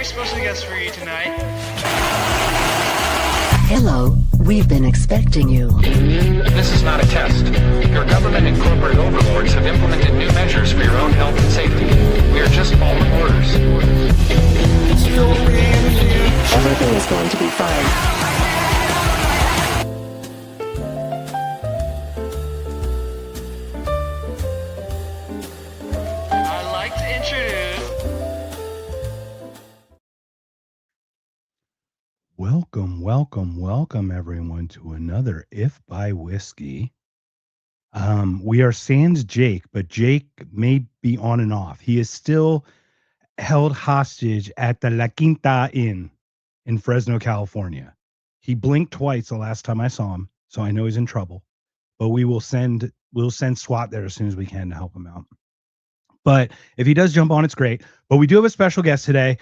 very special guest for you tonight. Hello, we've been expecting you. This is not a test. Your government and corporate overlords have implemented new measures for your own health and safety. We are just following orders. Everything is going to be fine. I'd like to introduce... Welcome everyone to another If by Whiskey. We are sans Jake, but Jake may be on and off. He is still held hostage at the La Quinta Inn in Fresno, California. He blinked twice the last time I saw him, so I know he's in trouble. But we'll send SWAT there as soon as we can to help him out. But if he does jump on, it's great. But we do have a special guest today.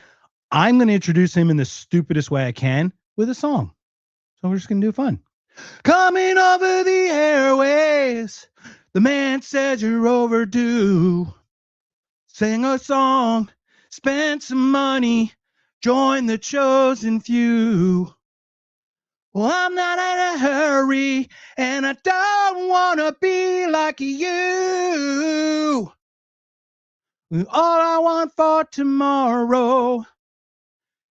I'm going to introduce him in the stupidest way I can with a song. So we're just going to do fun. Coming over the airways, the man says you're overdue. Sing a song, spend some money, join the chosen few. Well, I'm not in a hurry, and I don't want to be like you. All I want for tomorrow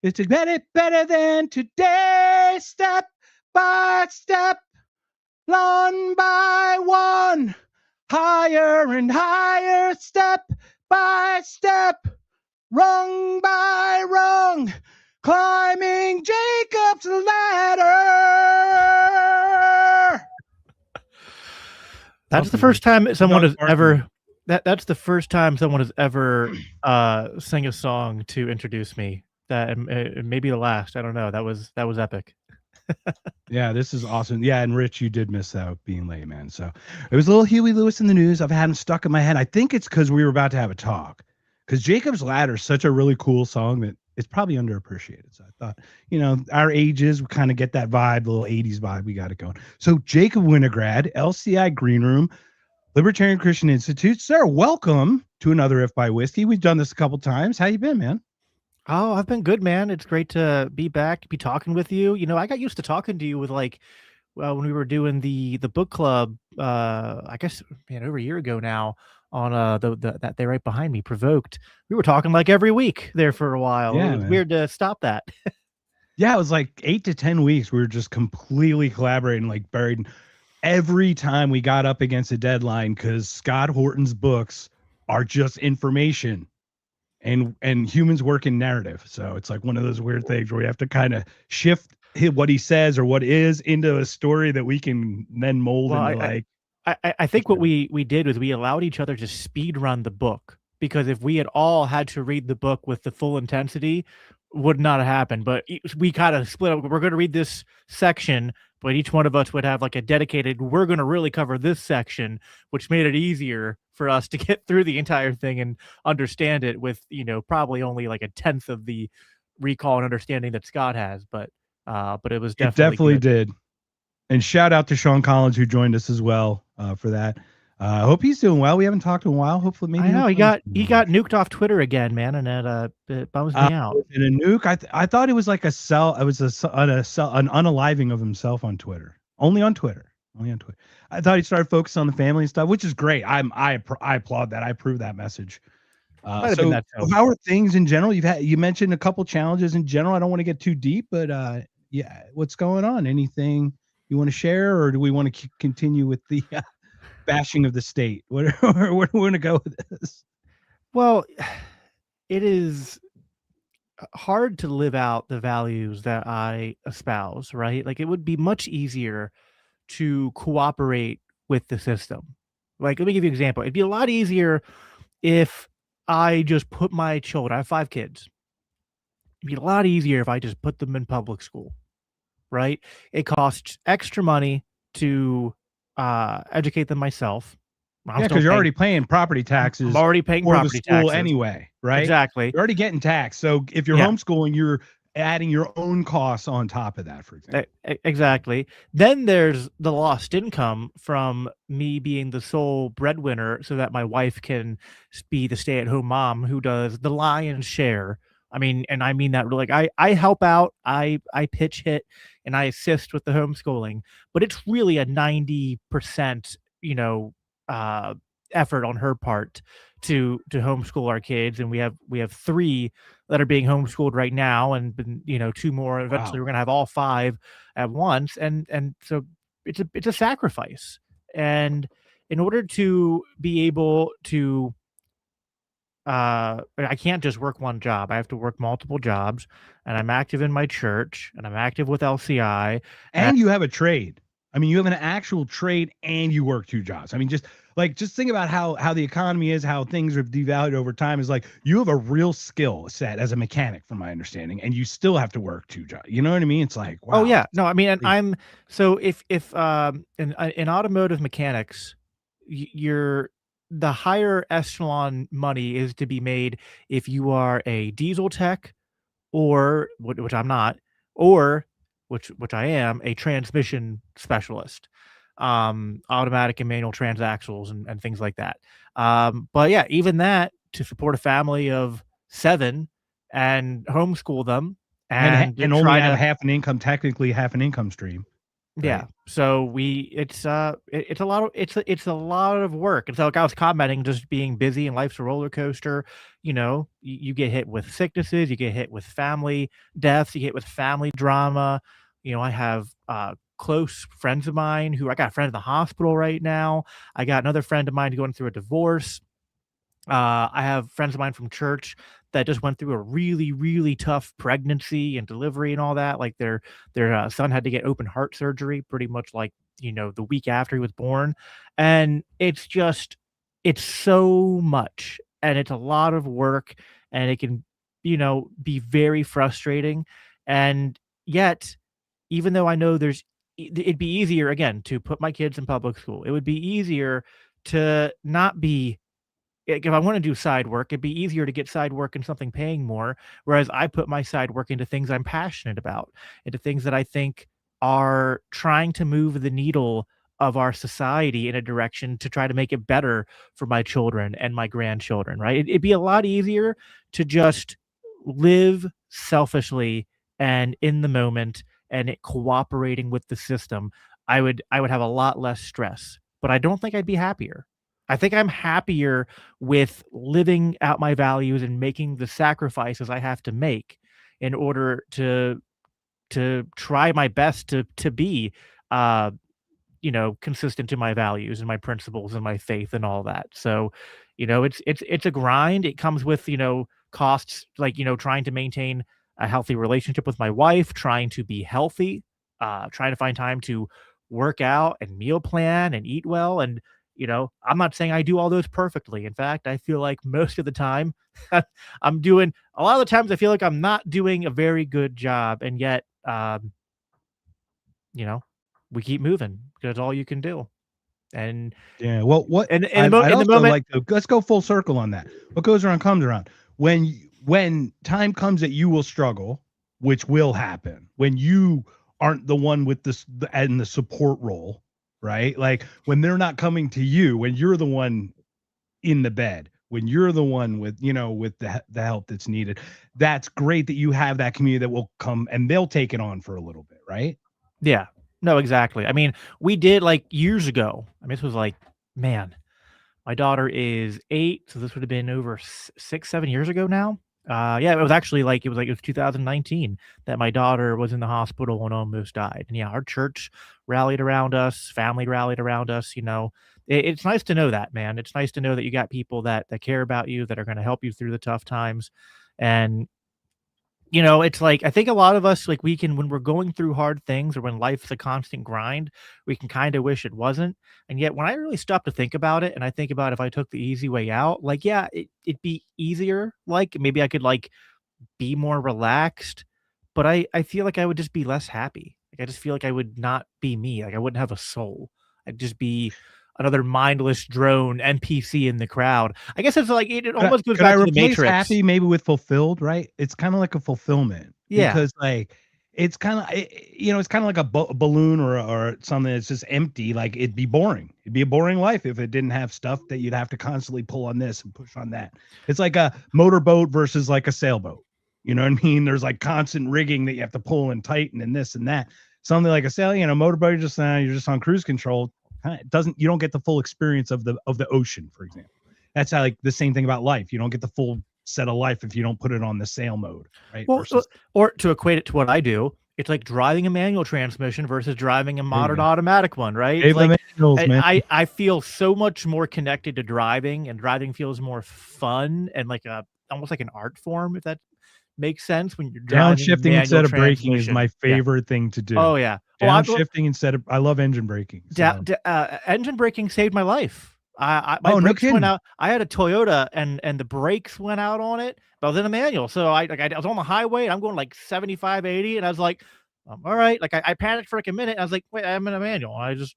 is to get it better than today, step by step, one by one, higher and higher, step by step, rung by rung, climbing Jacob's ladder. That's the first time someone has ever. That's the first time someone has ever sang a song to introduce me. That it may be the last. I don't know. That was epic. Yeah, this is awesome. Yeah, and Rich, you did miss out being late, man. So it was a little Huey Lewis in the news. I've had him stuck in my head. I think it's because we were about to have a talk. Because Jacob's Ladder is such a really cool song that it's probably underappreciated. So I thought, our ages, we kind of get that vibe, the little 80s vibe. We got it going. So Jacob Winograd, LCI Green Room, Libertarian Christian Institute. Sir, welcome to another If by Whiskey. We've done this a couple times. How you been, man? Oh, I've been good, man. It's great to be back, be talking with you. I got used to talking to you with when we were doing the book club, I guess, over a year ago now on that day right behind me, Provoked. We were talking like every week there for a while. Yeah, it was weird to stop that. Yeah, it was like 8 to 10 weeks. We were just completely collaborating, like buried every time we got up against a deadline, because Scott Horton's books are just information. And humans work in narrative. So it's like one of those weird things where we have to kind of shift what he says or what is into a story that we can then mold into I think what we did was we allowed each other to speed run the book, because if we had all had to read the book with the full intensity, would not have happened. But we kind of split up. We're going to read this section, but each one of us would have like a dedicated, we're going to really cover this section, which made it easier for us to get through the entire thing and understand it with, probably only like a tenth of the recall and understanding that Scott has. But it was definitely good. Did. And shout out to Sean Collins, who joined us as well for that. I hope he's doing well. We haven't talked in a while. Hopefully, maybe I know he got nuked off Twitter again, man, and it bums me out. And a nuke. I thought it was like a cell. It was an unaliving of himself on Twitter. Only on Twitter. I thought he started focusing on the family and stuff, which is great. I applaud that. I approve that message. So how are things in general? You mentioned a couple challenges in general. I don't want to get too deep, but yeah, what's going on? Anything you want to share, or do we want to continue with the bashing of the state? Where do we want to go with this? Well, it is hard to live out the values that I espouse, right? Like, it would be much easier to cooperate with the system. Like, let me give you an example. It'd be a lot easier if I just put my children, I have 5 kids. It'd be a lot easier if I just put them in public school, right? It costs extra money to educate them myself. Yeah, because you're already paying property taxes. I'm already paying for property the school taxes anyway, right? Exactly. You're already getting taxed. So if you're homeschooling, you're adding your own costs on top of that, for example. Exactly. Then there's the lost income from me being the sole breadwinner so that my wife can be the stay-at-home mom who does the lion's share I mean, and I mean that really, like I help out, I pitch hit and I assist with the homeschooling, but it's really a 90%, you know, uh, effort on her part to homeschool our kids. And we have 3 that are being homeschooled right now, and you know, 2 more. Eventually, Wow. we're gonna have all 5 at once, and so it's a sacrifice. And in order to be able to I can't just work one job. I have to work multiple jobs, and I'm active in my church, and I'm active with LCI. And And you have a trade. I mean, you have an actual trade and you work 2 jobs. I mean, just think about how the economy is, how things are devalued over time. Is like you have a real skill set as a mechanic, from my understanding, and you still have to work 2 jobs. You know what I mean? It's like, oh wow. yeah, no, I mean, and Crazy. I'm so if in automotive mechanics, you're the higher echelon money is to be made if you are a diesel tech, or which I'm not, or which I am, a transmission specialist, automatic and manual transaxles and things like that. But yeah, even that, to support a family of 7 and homeschool them and to And only try have to, half an income, technically half an income stream, yeah. right? So it's a lot of it's a lot of work. And so, like I was commenting, just being busy and life's a roller coaster. You know, you get hit with sicknesses, you get hit with family deaths, you get hit with family drama. You know, I have close friends of mine who, I got a friend in the hospital right now. I got another friend of mine going through a divorce. I have friends of mine from church that just went through a really, really tough pregnancy and delivery and all that. Like their son had to get open heart surgery pretty much, like, you know, the week after he was born. And it's just, it's so much, and it's a lot of work, and it can, you know, be very frustrating. And yet, even though I know it'd be easier again to put my kids in public school, it would be easier to not be, like, if I wanna do side work, it'd be easier to get side work and something paying more, whereas I put my side work into things I'm passionate about, into things that I think are trying to move the needle of our society in a direction to try to make it better for my children and my grandchildren, right? It'd be a lot easier to just live selfishly and in the moment, and it cooperating with the system. I would have a lot less stress, but I don't think I'd be happier. I think I'm happier with living out my values and making the sacrifices I have to make in order to try my best to be, uh, you know, consistent to my values and my principles and my faith and all that. So, you know, it's a grind. It comes with, you know, costs, like, you know, trying to maintain a healthy relationship with my wife, trying to be healthy, trying to find time to work out and meal plan and eat well. And, you know, I'm not saying I do all those perfectly. In fact, I feel like most of the time I'm doing, a lot of the times I feel like I'm not doing a very good job. And yet, you know, we keep moving because all you can do. And Yeah. Well, what I'd in the also moment, like to, let's go full circle on that. What goes around comes around. When time comes that you will struggle, which will happen, when you aren't the one with this and the support role, right? Like when they're not coming to you, when you're the one in the bed, when you're the one with, you know, with the help that's needed. That's great that you have that community that will come and they'll take it on for a little bit, right? yeah, no, exactly. I mean, we did, like, years ago. I mean, this was like, man, my daughter is 8, so this would have been over 6, 7 years ago now. Yeah, it was 2019 that my daughter was in the hospital and almost died. And yeah, our church rallied around us, family rallied around us. You know, it's nice to know that, man. It's nice to know that you got people that care about you, that are going to help you through the tough times. And you know, it's like, I think a lot of us, like, we can, when we're going through hard things or when life's a constant grind, we can kind of wish it wasn't. And yet, when I really stop to think about it, and I think about if I took the easy way out, like, yeah, it'd be easier. Like, maybe I could, like, be more relaxed, but I feel like I would just be less happy. Like, I just feel like I would not be me. Like, I wouldn't have a soul. I'd just be another mindless drone NPC in the crowd. I guess it's like, it almost goes Could I back to the replace Matrix. happy maybe with fulfilled, right? It's kind of like a fulfillment Yeah. because like it's kind of, you know, it's kind of like a balloon or something that's just empty. Like it'd be boring. It'd be a boring life if it didn't have stuff that you'd have to constantly pull on this and push on that. It's like a motorboat versus like a sailboat. You know what I mean? There's like constant rigging that you have to pull and tighten and this and that. Something like a sail, you know, motorboat, you're just on cruise control. You don't get the full experience of the ocean, for example. That's how, like, the same thing about life. You don't get the full set of life if you don't put it on the sail mode, right? Well, or to equate it to what I do, it's like driving a manual transmission versus driving a modern automatic one, right? It's like I feel so much more connected to driving, and driving feels more fun and like almost like an art form, if that makes sense. When you're driving, downshifting instead of braking is my favorite thing to do. Oh yeah, downshifting instead of, I love engine braking. So. Engine braking saved my life. My brakes went out. I had a Toyota, and the brakes went out on it, but I was in a manual. So I was on the highway, and I'm going like 75, 80, and I was like, all right. Like I panicked for like a minute. I was like, wait, I'm in a manual. And I just,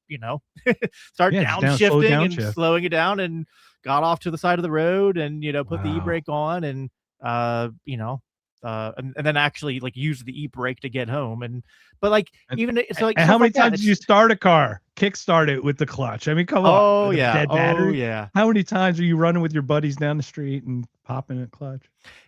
start downshifting and slowing it down, and got off to the side of the road, and, put the e-brake on, and, and then actually like use the e-brake to get home. But like, even so, like, how many times did you start a car, kickstart it with the clutch? I mean, come on. Oh yeah. Dead battery. Oh yeah. How many times are you running with your buddies down the street and popping a clutch?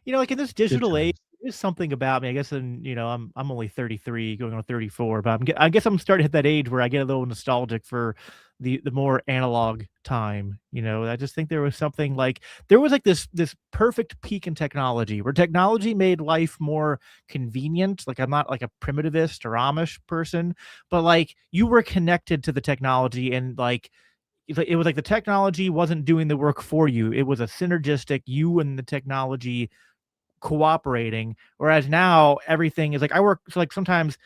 Like in this digital age, there's something about me, I guess. And I'm only 33, going on 34, but I guess I'm starting to hit that age where I get a little nostalgic for the more analog time. I just think there was something like, there was like this perfect peak in technology, where technology made life more convenient. Like, I'm not like a primitivist or Amish person, but like, you were connected to the technology, and like, it was like the technology wasn't doing the work for you. It was a synergistic, you and the technology cooperating. Whereas now everything is like, I work, so like sometimes,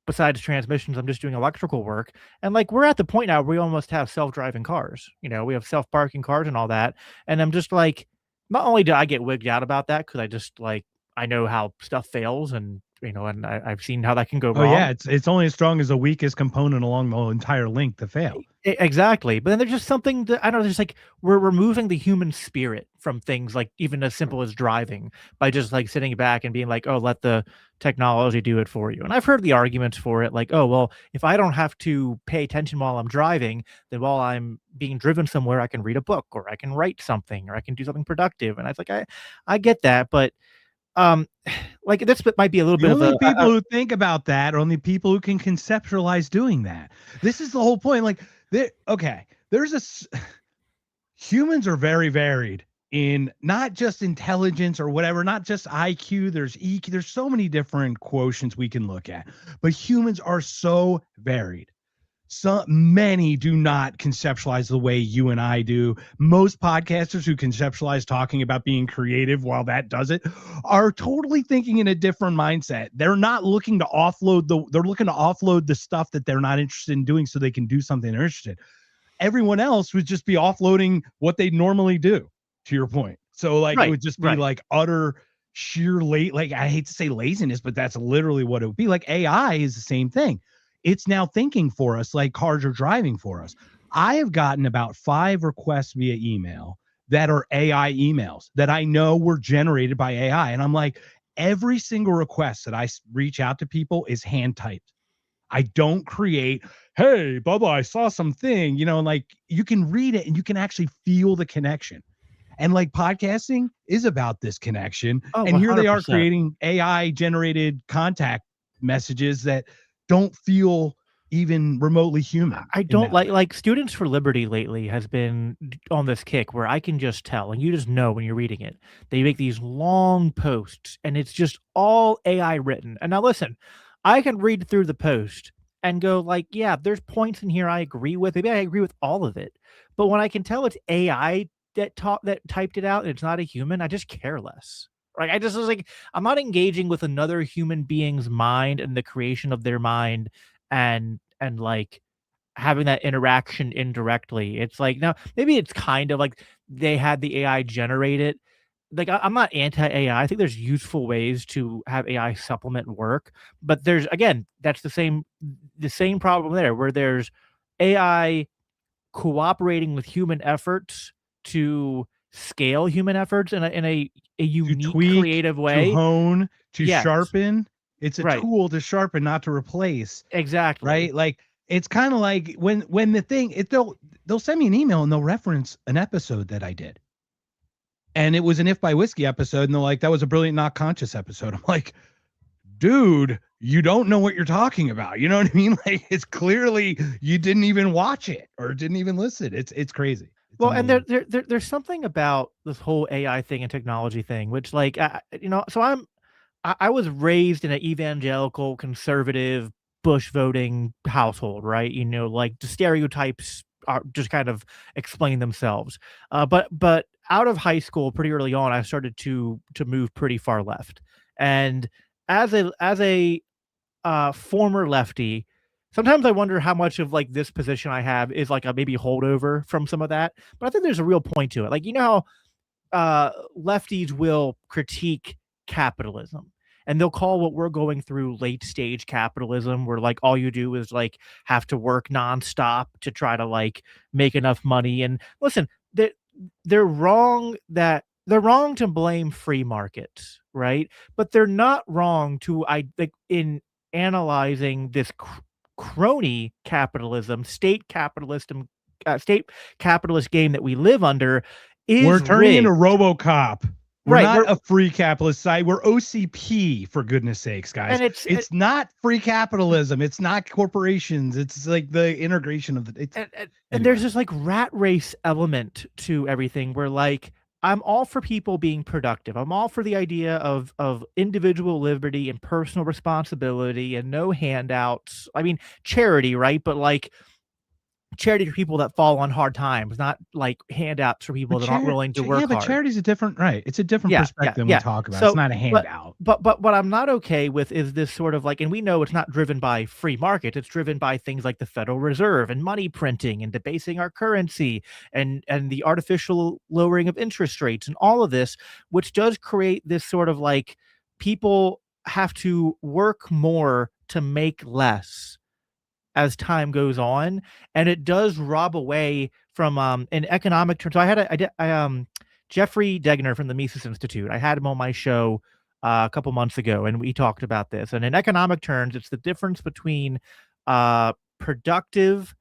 besides transmissions, I'm just doing electrical work. And like, we're at the point now where we almost have self-driving cars. We have self-parking cars and all that. And I'm just like, not only do I get wigged out about that, because I just like, I know how stuff fails, and and I've seen how that can go wrong. Oh yeah, it's only as strong as the weakest component along the entire link to fail. Exactly. But then there's just something that, I don't know, there's like, we're removing the human spirit from things like even as simple as driving, by just like sitting back and being like, oh, let the technology do it for you. And I've heard the arguments for it, like, oh, well, if I don't have to pay attention while I'm driving, then while I'm being driven somewhere, I can read a book, or I can write something, or I can do something productive. And I was like, I get that, but like, this might be a little bit of only people who think about that are only people who can conceptualize doing that. This is the whole point. Like, humans are very varied in not just intelligence or whatever, not just IQ. There's EQ. There's so many different quotients we can look at, but humans are so varied. So many do not conceptualize the way you and I do. Most podcasters who conceptualize talking about being creative while that does it are totally thinking in a different mindset. They're not looking to they're looking to offload the stuff that they're not interested in doing so they can do something they're interested in. Everyone else would just be offloading what they normally do, to your point. So like, it would just be like utter sheer like, I hate to say laziness, but that's literally what it would be. Like, AI is the same thing. It's now thinking for us like cars are driving for us. I have gotten about 5 requests via email that are AI emails that I know were generated by AI. And I'm like, every single request that I reach out to people is hand typed. I don't create, hey, Bubba, I saw something, like, you can read it and you can actually feel the connection. And like, podcasting is about this connection. Oh, and here 100%. They are creating AI generated contact messages that don't feel even remotely human. I don't like Students for Liberty lately has been on this kick where I can just tell, and you just know when you're reading it, they make these long posts and it's just all AI written. And now listen, I can read through the post and go like, yeah, there's points in here I agree with. Maybe I agree with all of it. But when I can tell it's AI that typed it out and it's not a human, I just care less. Like, I just was like, I'm not engaging with another human being's mind and the creation of their mind, and like having that interaction indirectly. It's like, now maybe it's kind of like they had the AI generate it. Like, I'm not anti-AI. I think there's useful ways to have AI supplement work, but there's, again, that's the same problem there, where there's AI cooperating with human efforts to scale human efforts in a unique, to tweak, creative way, to hone, to sharpen. It's a tool to sharpen, not to replace. Exactly. Right. Like, it's kind of like when the thing, they'll send me an email and they'll reference an episode that I did. And it was an If by Whiskey episode, and they're like, that was a brilliant not conscious episode. I'm like, dude, you don't know what you're talking about. You know what I mean? Like, it's clearly you didn't even watch it or didn't even listen. It's crazy. It's Well, and there's something about this whole AI thing and technology thing, which like, so I was raised in an evangelical, conservative, Bush voting household, right? Like the stereotypes are just kind of explain themselves. But out of high school, pretty early on, I started to move pretty far left, and as a former lefty, sometimes I wonder how much of like this position I have is like a maybe holdover from some of that. But I think there's a real point to it. Like, how lefties will critique capitalism, and they'll call what we're going through late stage capitalism, where like all you do is like have to work nonstop to try to like make enough money. And listen, they're wrong to blame free markets, right? But they're not wrong to in analyzing this crony capitalism, state capitalist game that we live under. We're turning rigged. into RoboCop. We're Right, not a free capitalist side. We're OCP, for goodness sakes, guys. And it's not free capitalism. It's not corporations. It's like the integration of the. And there's this like rat race element to everything, where like I'm all for people being productive. I'm all for the idea of individual liberty and personal responsibility and no handouts. I mean, charity, right? But like charity for people that fall on hard times, not like handouts for people that aren't willing to work hard. But charity's a different, right? It's a different perspective we talk about. So, it's not a handout. But what I'm not okay with is this sort of like, and we know it's not driven by free market. It's driven by things like the Federal Reserve and money printing and debasing our currency and the artificial lowering of interest rates and all of this, which does create this sort of like people have to work more to make less as time goes on, and it does rob away from in economic terms. So I Jeffrey Degner from the Mises Institute. I had him on my show a couple months ago, and we talked about this. And in economic terms, it's the difference between productive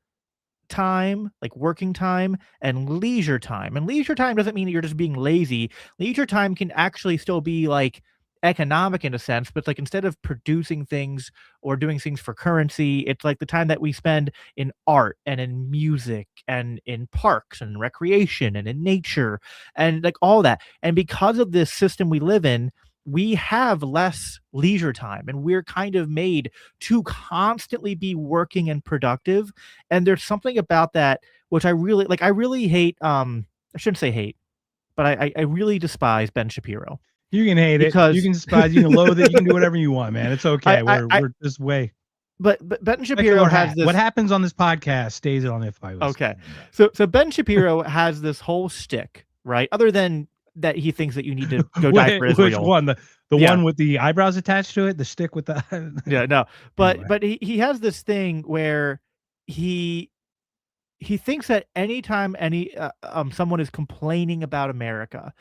time, like working time, and leisure time. And leisure time doesn't mean that you're just being lazy. Leisure time can actually still be like economic in a sense, but like instead of producing things or doing things for currency, it's like the time that we spend in art and in music and in parks and recreation and in nature and like all that. And because of this system we live in, we have less leisure time, and we're kind of made to constantly be working and productive. And there's something about that which I really like. I really hate, I shouldn't say hate, but I really despise Ben Shapiro. You can hate it. You can despise. You can loathe it. You can do whatever you want, man. It's okay. We're this way. But Ben Shapiro has this. What happens on this podcast stays on If I Was. Okay. So Ben Shapiro has this whole shtick, right? Other than that, he thinks that you need to go die for Israel. Which one? The one with the eyebrows attached to it? The stick with the. Yeah, no. But he has this thing where he thinks that anytime someone is complaining about America,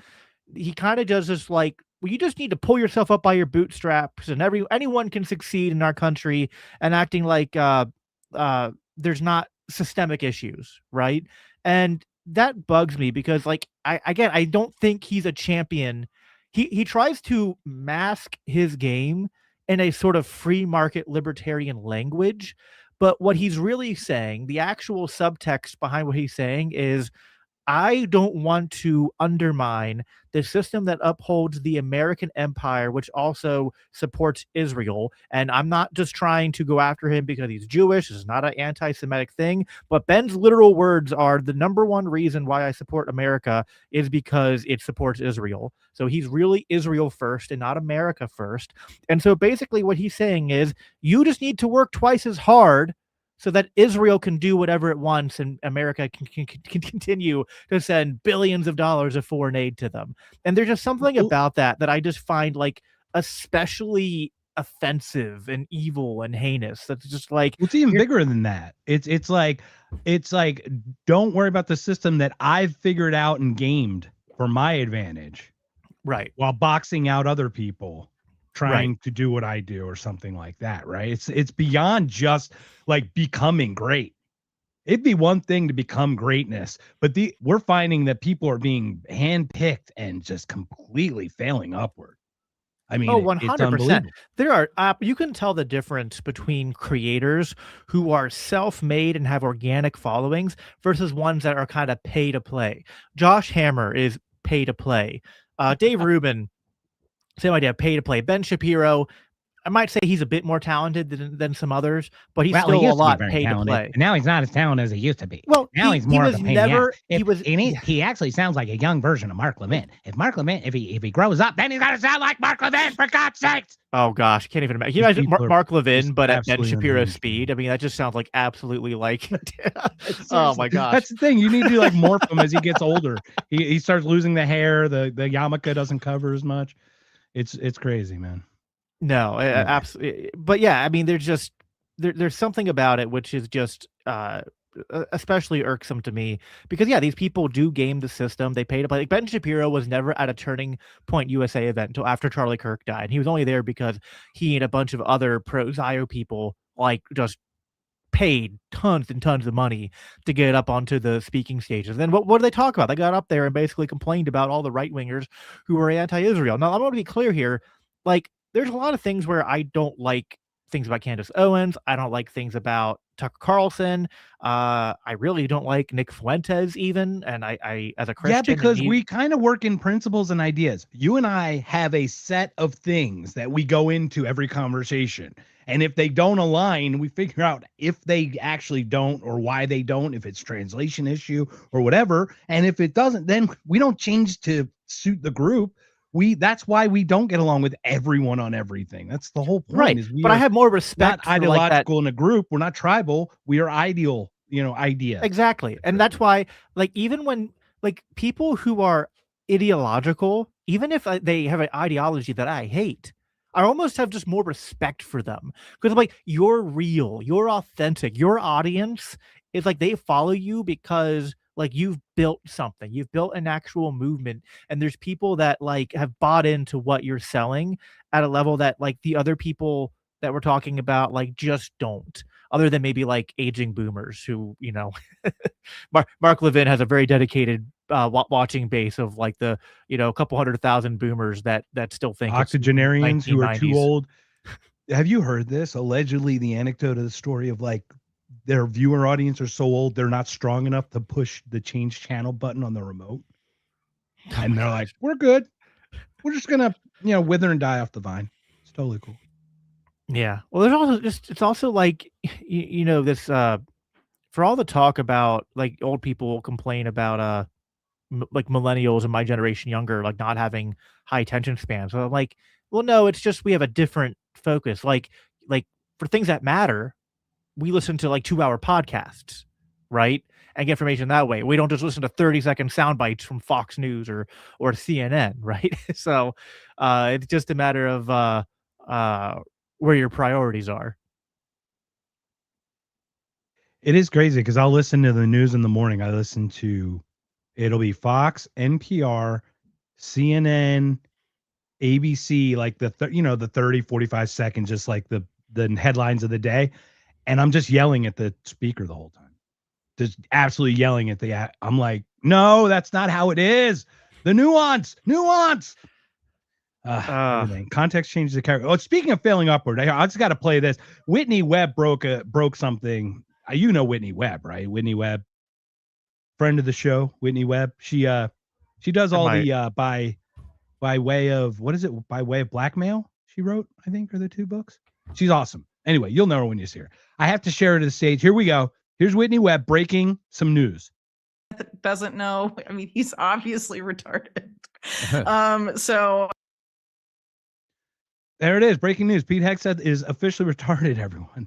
he kind of does this like, well, you just need to pull yourself up by your bootstraps, and anyone can succeed in our country, and acting like there's not systemic issues, right? And that bugs me because like I don't think he's a champion. He tries to mask his game in a sort of free market libertarian language, but what he's really saying, the actual subtext behind what he's saying is, I don't want to undermine the system that upholds the American empire, which also supports Israel. And I'm not just trying to go after him because he's Jewish. This is not an anti-Semitic thing. But Ben's literal words are, the number one reason why I support America is because it supports Israel. So he's really Israel first and not America first. And so basically what he's saying is, you just need to work twice as hard so that Israel can do whatever it wants, and America can continue to send billions of dollars of foreign aid to them. And there's just something about that I just find like especially offensive and evil and heinous. That's just like, it's even bigger than that. It's like don't worry about the system that I've figured out and gamed for my advantage, right? While boxing out other people trying to do what I do or something like that, right? It's beyond just like becoming great. It'd be one thing to become greatness, but we're finding that people are being handpicked and just completely failing upward. I mean, Oh, it's 100%. unbelievable. There are you can tell the difference between creators who are self-made and have organic followings versus ones that are kind of pay to play. Josh Hammer is pay to play. Dave Rubin, same idea, pay to play. Ben Shapiro, I might say he's a bit more talented than some others, but he's Well, he still a used to be lot very pay to talented, play. and now he's not as talented as he used to be. Well, Now he's more of was a pain in the ass. never he was He actually sounds like a young version of Mark Levin. If he grows up, then he's gonna sound like Mark Levin, for God's sakes. Oh gosh, can't even imagine. Can you These imagine people are Mark Levin, just but at Ben absolutely Shapiro's unhinged, speed? I mean, that just sounds like absolutely like oh Seriously, my gosh. that's the thing. You need to like morph him as he gets older. He starts losing the hair. The yarmulke doesn't cover as much. It's crazy, man. No, Anyway. absolutely. But yeah, I mean, there's just there's something about it which is just especially irksome to me because yeah, these people do game the system. They pay to play. Like Ben Shapiro was never at a Turning Point USA event until after Charlie Kirk died. He was only there because he and a bunch of other pro Zio people like just paid tons and tons of money to get up onto the speaking stages. Then what do they talk about? They got up there and basically complained about all the right wingers who were anti-Israel. Now, I want to be clear here. Like, there's a lot of things where I don't like things about Candace Owens. I don't like things about Tucker Carlson. I really don't like Nick Fuentes even. And I as a Christian, yeah, because we kind of work in principles and ideas. You and I have a set of things that we go into every conversation. And if they don't align, we figure out if they actually don't or why they don't, if it's translation issue or whatever. And if it doesn't, then we don't change to suit the group. That's why we don't get along with everyone on everything. That's the whole point. Right. Is we but I have more respect not for like that. ideological in a group. We're not tribal. We are ideal, idea. Exactly. And that's why, like, even when like people who are ideological, even if they have an ideology that I hate, I almost have just more respect for them because I'm like, you're real, you're authentic, your audience is like they follow you because like you've built something, you've built an actual movement, and there's people that like have bought into what you're selling at a level that like the other people that we're talking about like just don't, other than maybe like aging boomers who Mark Levin has a very dedicated watching base of like the a couple 100,000 boomers that still think octogenarians who are too 1990s. old. Have you heard this? Allegedly, the anecdote of the story of like their viewer audience are so old they're not strong enough to push the change channel button on the remote, and they're like, "We're good. We're just gonna wither and die off the vine." It's totally cool. Yeah. Well, there's also it's also like this for all the talk about like old people complain about like millennials and my generation younger like not having high attention spans. So I'm like, well, no, it's just we have a different focus. Like for things that matter, we listen to like 2-hour podcasts, right? And get information that way. We don't just listen to 30-second sound bites from Fox News or CNN, right? So it's just a matter of where your priorities are. It is crazy because I'll listen to the news in the morning. I listen to it'll be Fox, NPR, CNN, ABC, like the 30, 45 seconds, just like the headlines of the day. And I'm just yelling at the speaker the whole time. Just absolutely yelling at I'm like, no, that's not how it is. The nuance. Everything. Context changes the character. Oh, speaking of failing upward, I just got to play this. Whitney Webb broke something. Whitney Webb, right? Whitney Webb, friend of the show. Whitney Webb. She does all the by way of what is it? By way of blackmail. She wrote, I think, are the 2 books. She's awesome. Anyway, you'll know her when you see her. I have to share her to the stage. Here we go. Here's Whitney Webb breaking some news. Doesn't know. I mean, he's obviously retarded. So there it is. Breaking news. Pete Hegseth is officially retarded, everyone.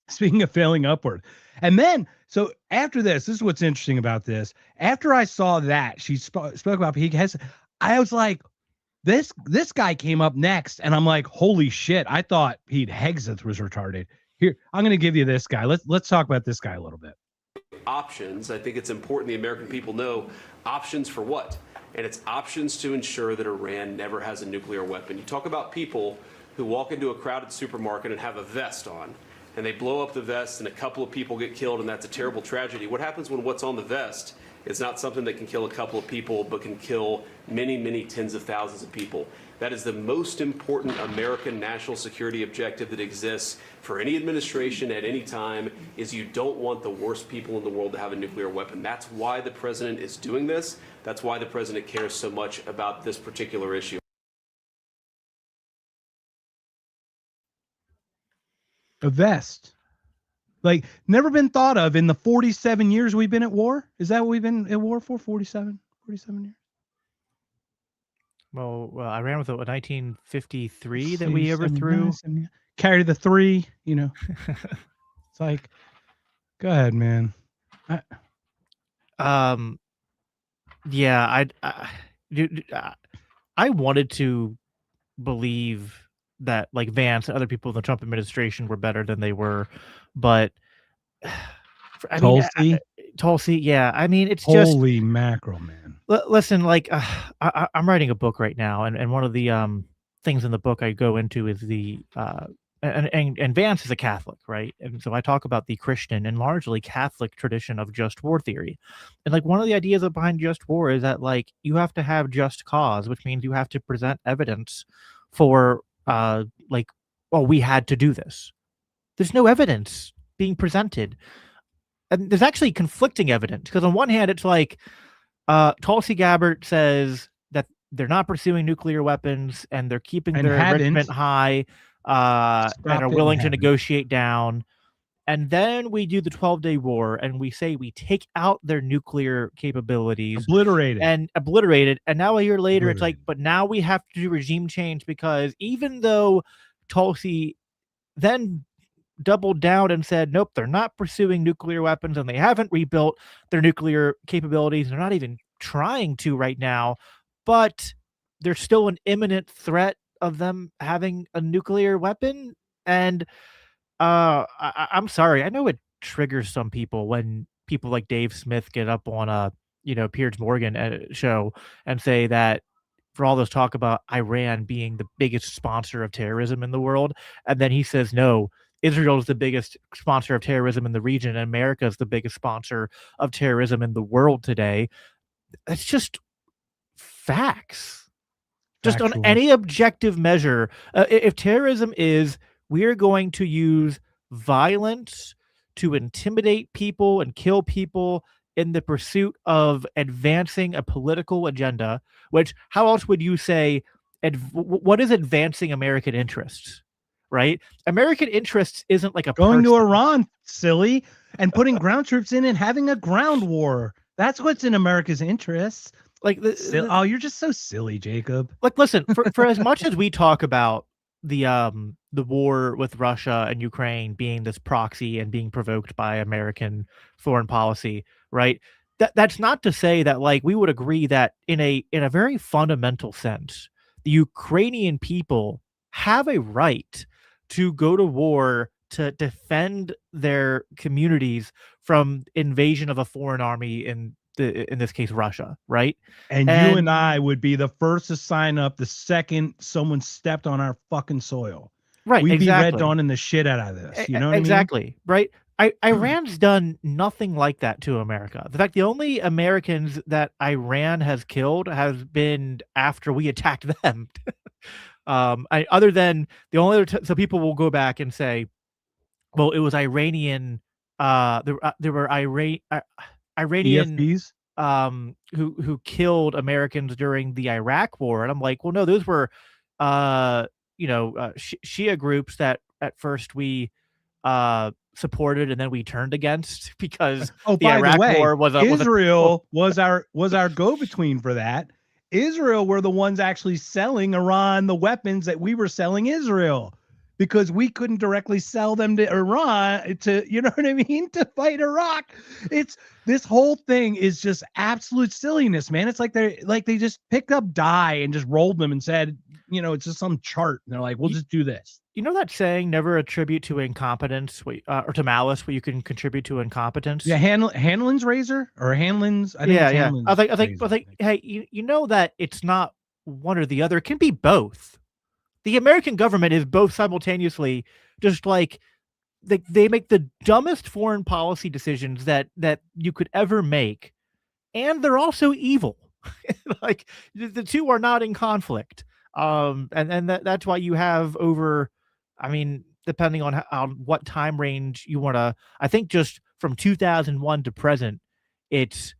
Speaking of failing upward. And then, so after this is what's interesting about this. After I saw that, she spoke about Pete Hegseth, I was like, this guy came up next, and I'm like, holy shit, I thought Pete Hegseth was retarded. Here, I'm going to give you this guy. Let's talk about this guy a little bit. Options. I think it's important the American people know options for what? And it's options to ensure that Iran never has a nuclear weapon. You talk about people who walk into a crowded supermarket and have a vest on, and they blow up the vest and a couple of people get killed, and that's a terrible tragedy. What happens when what's on the vest is not something that can kill a couple of people, but can kill many, many tens of thousands of people? That is the most important American national security objective that exists for any administration at any time, is you don't want the worst people in the world to have a nuclear weapon. That's why the president is doing this. That's why the president cares so much about this particular issue. A vest. Like, never been thought of in the 47 years we've been at war. Is that what we've been at war for? 47 years? Well, I ran with a 1953 that we overthrew. Carry the 3, you know. It's like, go ahead, man. Yeah, I wanted to believe that like Vance and other people in the Trump administration were better than they were, but Tulsi, yeah. I mean, it's just holy mackerel, man. Listen, like I'm writing a book right now, and one of the things in the book I go into is the and Vance is a Catholic, right? And so I talk about the Christian and largely Catholic tradition of just war theory. And like one of the ideas behind just war is that like you have to have just cause, which means you have to present evidence for like, well, we had to do this. There's no evidence being presented. And there's actually conflicting evidence, because on one hand, it's like Tulsi Gabbard says that they're not pursuing nuclear weapons and they're keeping their enrichment high and are willing to negotiate down. And then we do the 12-day war and we say we take out their nuclear capabilities. Obliterated. And now a year later, it's like, but now we have to do regime change, because even though Tulsi then doubled down and said, nope, they're not pursuing nuclear weapons and they haven't rebuilt their nuclear capabilities. They're not even trying to right now, but there's still an imminent threat of them having a nuclear weapon. And I'm sorry. I know it triggers some people when people like Dave Smith get up on a, Piers Morgan show and say that for all this talk about Iran being the biggest sponsor of terrorism in the world. And then he says, no, Israel is the biggest sponsor of terrorism in the region, and America is the biggest sponsor of terrorism in the world today. It's just facts. Just on any objective measure. If terrorism is, we are going to use violence to intimidate people and kill people in the pursuit of advancing a political agenda, which, how else would you say, what is advancing American interests? Right? American interests isn't like going to Iran, silly, and putting ground troops in and having a ground war. That's what's in America's interests. Like, you're just so silly, Jacob. Like, listen, for as much as we talk about the war with Russia and Ukraine being this proxy and being provoked by American foreign policy, right? That's not to say that like we would agree that in a very fundamental sense, the Ukrainian people have a right to go to war to defend their communities from invasion of a foreign army, in this case Russia, right? And you and I would be the first to sign up the second someone stepped on our fucking soil. Right, we'd exactly. be red dawning the shit out of this. You know what exactly, I mean? Right? Iran's done nothing like that to America. In fact, the only Americans that Iran has killed has been after we attacked them. Other than the only other so people will go back and say, well, it was Iranian. There were Iranian EFBs? Who killed Americans during the Iraq War, and I'm like, well, no, those were Shia groups that at first we supported and then we turned against because the Iraq War was Israel was our go-between for that. Israel were the ones actually selling Iran the weapons that we were selling Israel, because we couldn't directly sell them to Iran to, you know what I mean, to fight Iraq. This whole thing is just absolute silliness, man. It's like they just picked up die and just rolled them and said, it's just some chart. And they're like, we'll just do this. You know that saying, never attribute to incompetence or to malice what you can contribute to incompetence? Yeah, Hanlon's razor or Hanlon's. I think I think, hey, you know that it's not one or the other. It can be both. The American government is both simultaneously just like they make the dumbest foreign policy decisions that you could ever make, and they're also evil. Like the two are not in conflict. And that's why you have over, I mean, depending on on what time range you want to, I think just from 2001 to present, it's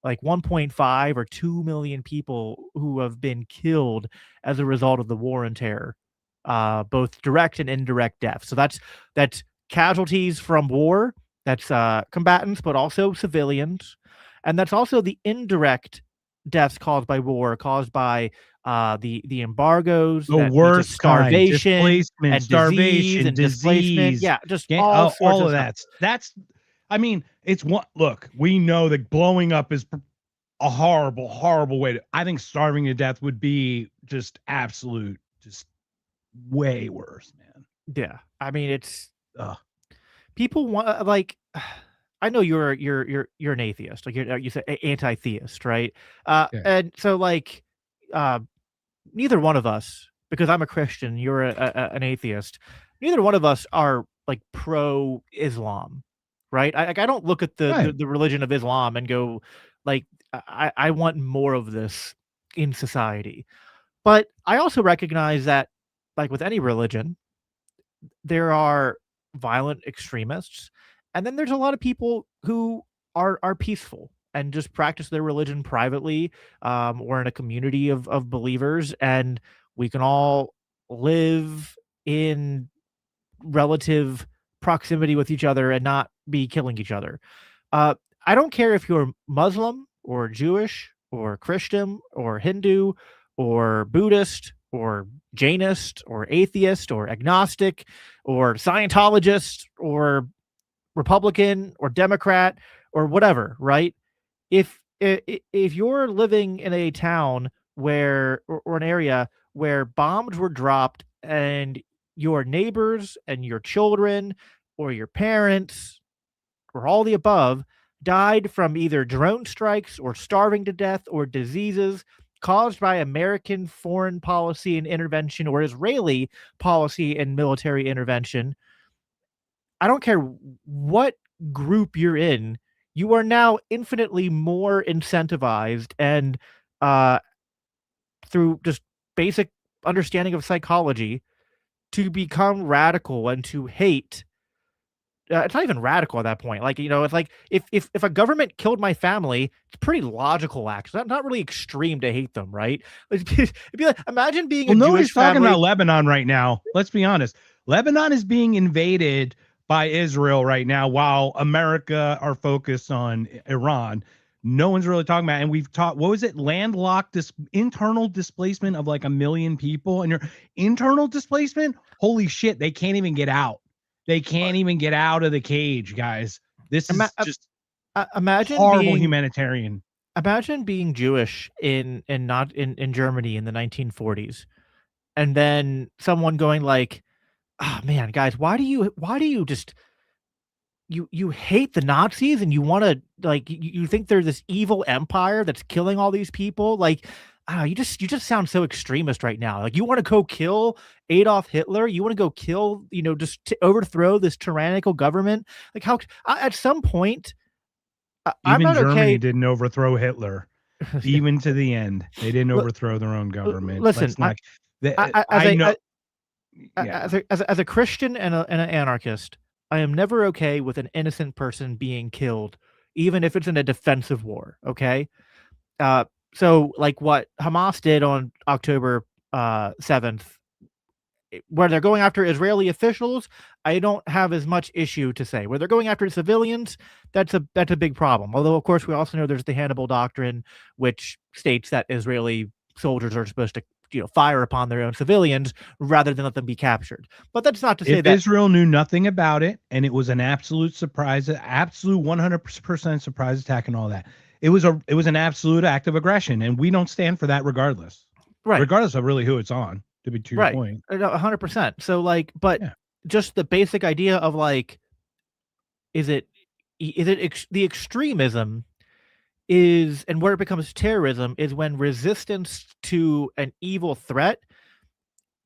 like 1.5 or 2 million people who have been killed as a result of the war on terror, both direct and indirect deaths. So that's casualties from war, that's combatants, but also civilians, and that's also the indirect deaths caused by war, caused by the embargoes, The that leads to worst kind, starvation displacement, and starvation, displacement. disease, Yeah, just all sorts all of of stuff. that. That's, I mean, it's one. Look, we know that blowing up is a horrible, horrible way to. I think starving to death would be just absolute, just way worse, man. Yeah, I mean, it's Ugh. people want like. I know you're an atheist, like you say anti-theist, right? Yeah. And so like, neither one of us, because I'm a Christian, you're an atheist. Neither one of us are like pro-Islam, right? I don't look at Right. the religion of Islam and go like, I want more of this in society. But I also recognize that, like with any religion, there are violent extremists, and then there's a lot of people who are peaceful and just practice their religion privately, or in a community of believers, and we can all live in relative proximity with each other and not be killing each other. Uh, I don't care if you're Muslim or Jewish or Christian or Hindu or Buddhist or Jainist or atheist or agnostic or Scientologist or Republican or Democrat or whatever, right? If you're living in a town where, or an area where bombs were dropped and your neighbors and your children or your parents or all the above died from either drone strikes or starving to death or diseases caused by American foreign policy and intervention or Israeli policy and military intervention, I don't care what group you're in, you are now infinitely more incentivized and uh, through just basic understanding of psychology to become radical and to hate. It's not even radical at that point. Like, you know, it's like if a government killed my family, it's pretty logical, actually. Not really extreme to hate them, right? It'd be like, imagine being Well, a nobody's Jewish talking family. about Lebanon right now. Let's be honest. Lebanon is being invaded by Israel right now, while America are focused on Iran. No one's really talking about it. And we've taught, what was it? Landlocked, this internal displacement of like 1 million people. And your internal displacement, holy shit, they can't even get out. They can't even get out of the cage, guys. This is just imagine horrible being humanitarian. Imagine being Jewish in not in Germany in the 1940s, and then someone going like, "Oh man, guys, why do you just you hate the Nazis and you want to like you think they're this evil empire that's killing all these people? Like, you just sound so extremist right now. Like you want to go kill Adolf Hitler? You want to go kill, you know, just to overthrow this tyrannical government? Like how at some point, I'm Even not Germany okay. didn't overthrow Hitler. Even to the end, they didn't Look, overthrow their own government. listen, Let's not. I know. as a Christian and an anarchist, I am never okay with an innocent person being killed, even if it's in a defensive war. Okay, so like what Hamas did on October 7th, where they're going after Israeli officials, I don't have as much issue to say. Where they're going after civilians, that's a big problem. Although, of course, we also know there's the Hannibal Doctrine, which states that Israeli soldiers are supposed to, you know, fire upon their own civilians rather than let them be captured. But that's not to say If that Israel knew nothing about it and it was an absolute surprise, absolute 100% surprise attack and all that, it was an absolute act of aggression, and we don't stand for that regardless. right, Regardless of really who it's on. To be to your right, point. 100%. So like, but Yeah. just the basic idea of like, is it the extremism is, and where it becomes terrorism is when resistance to an evil threat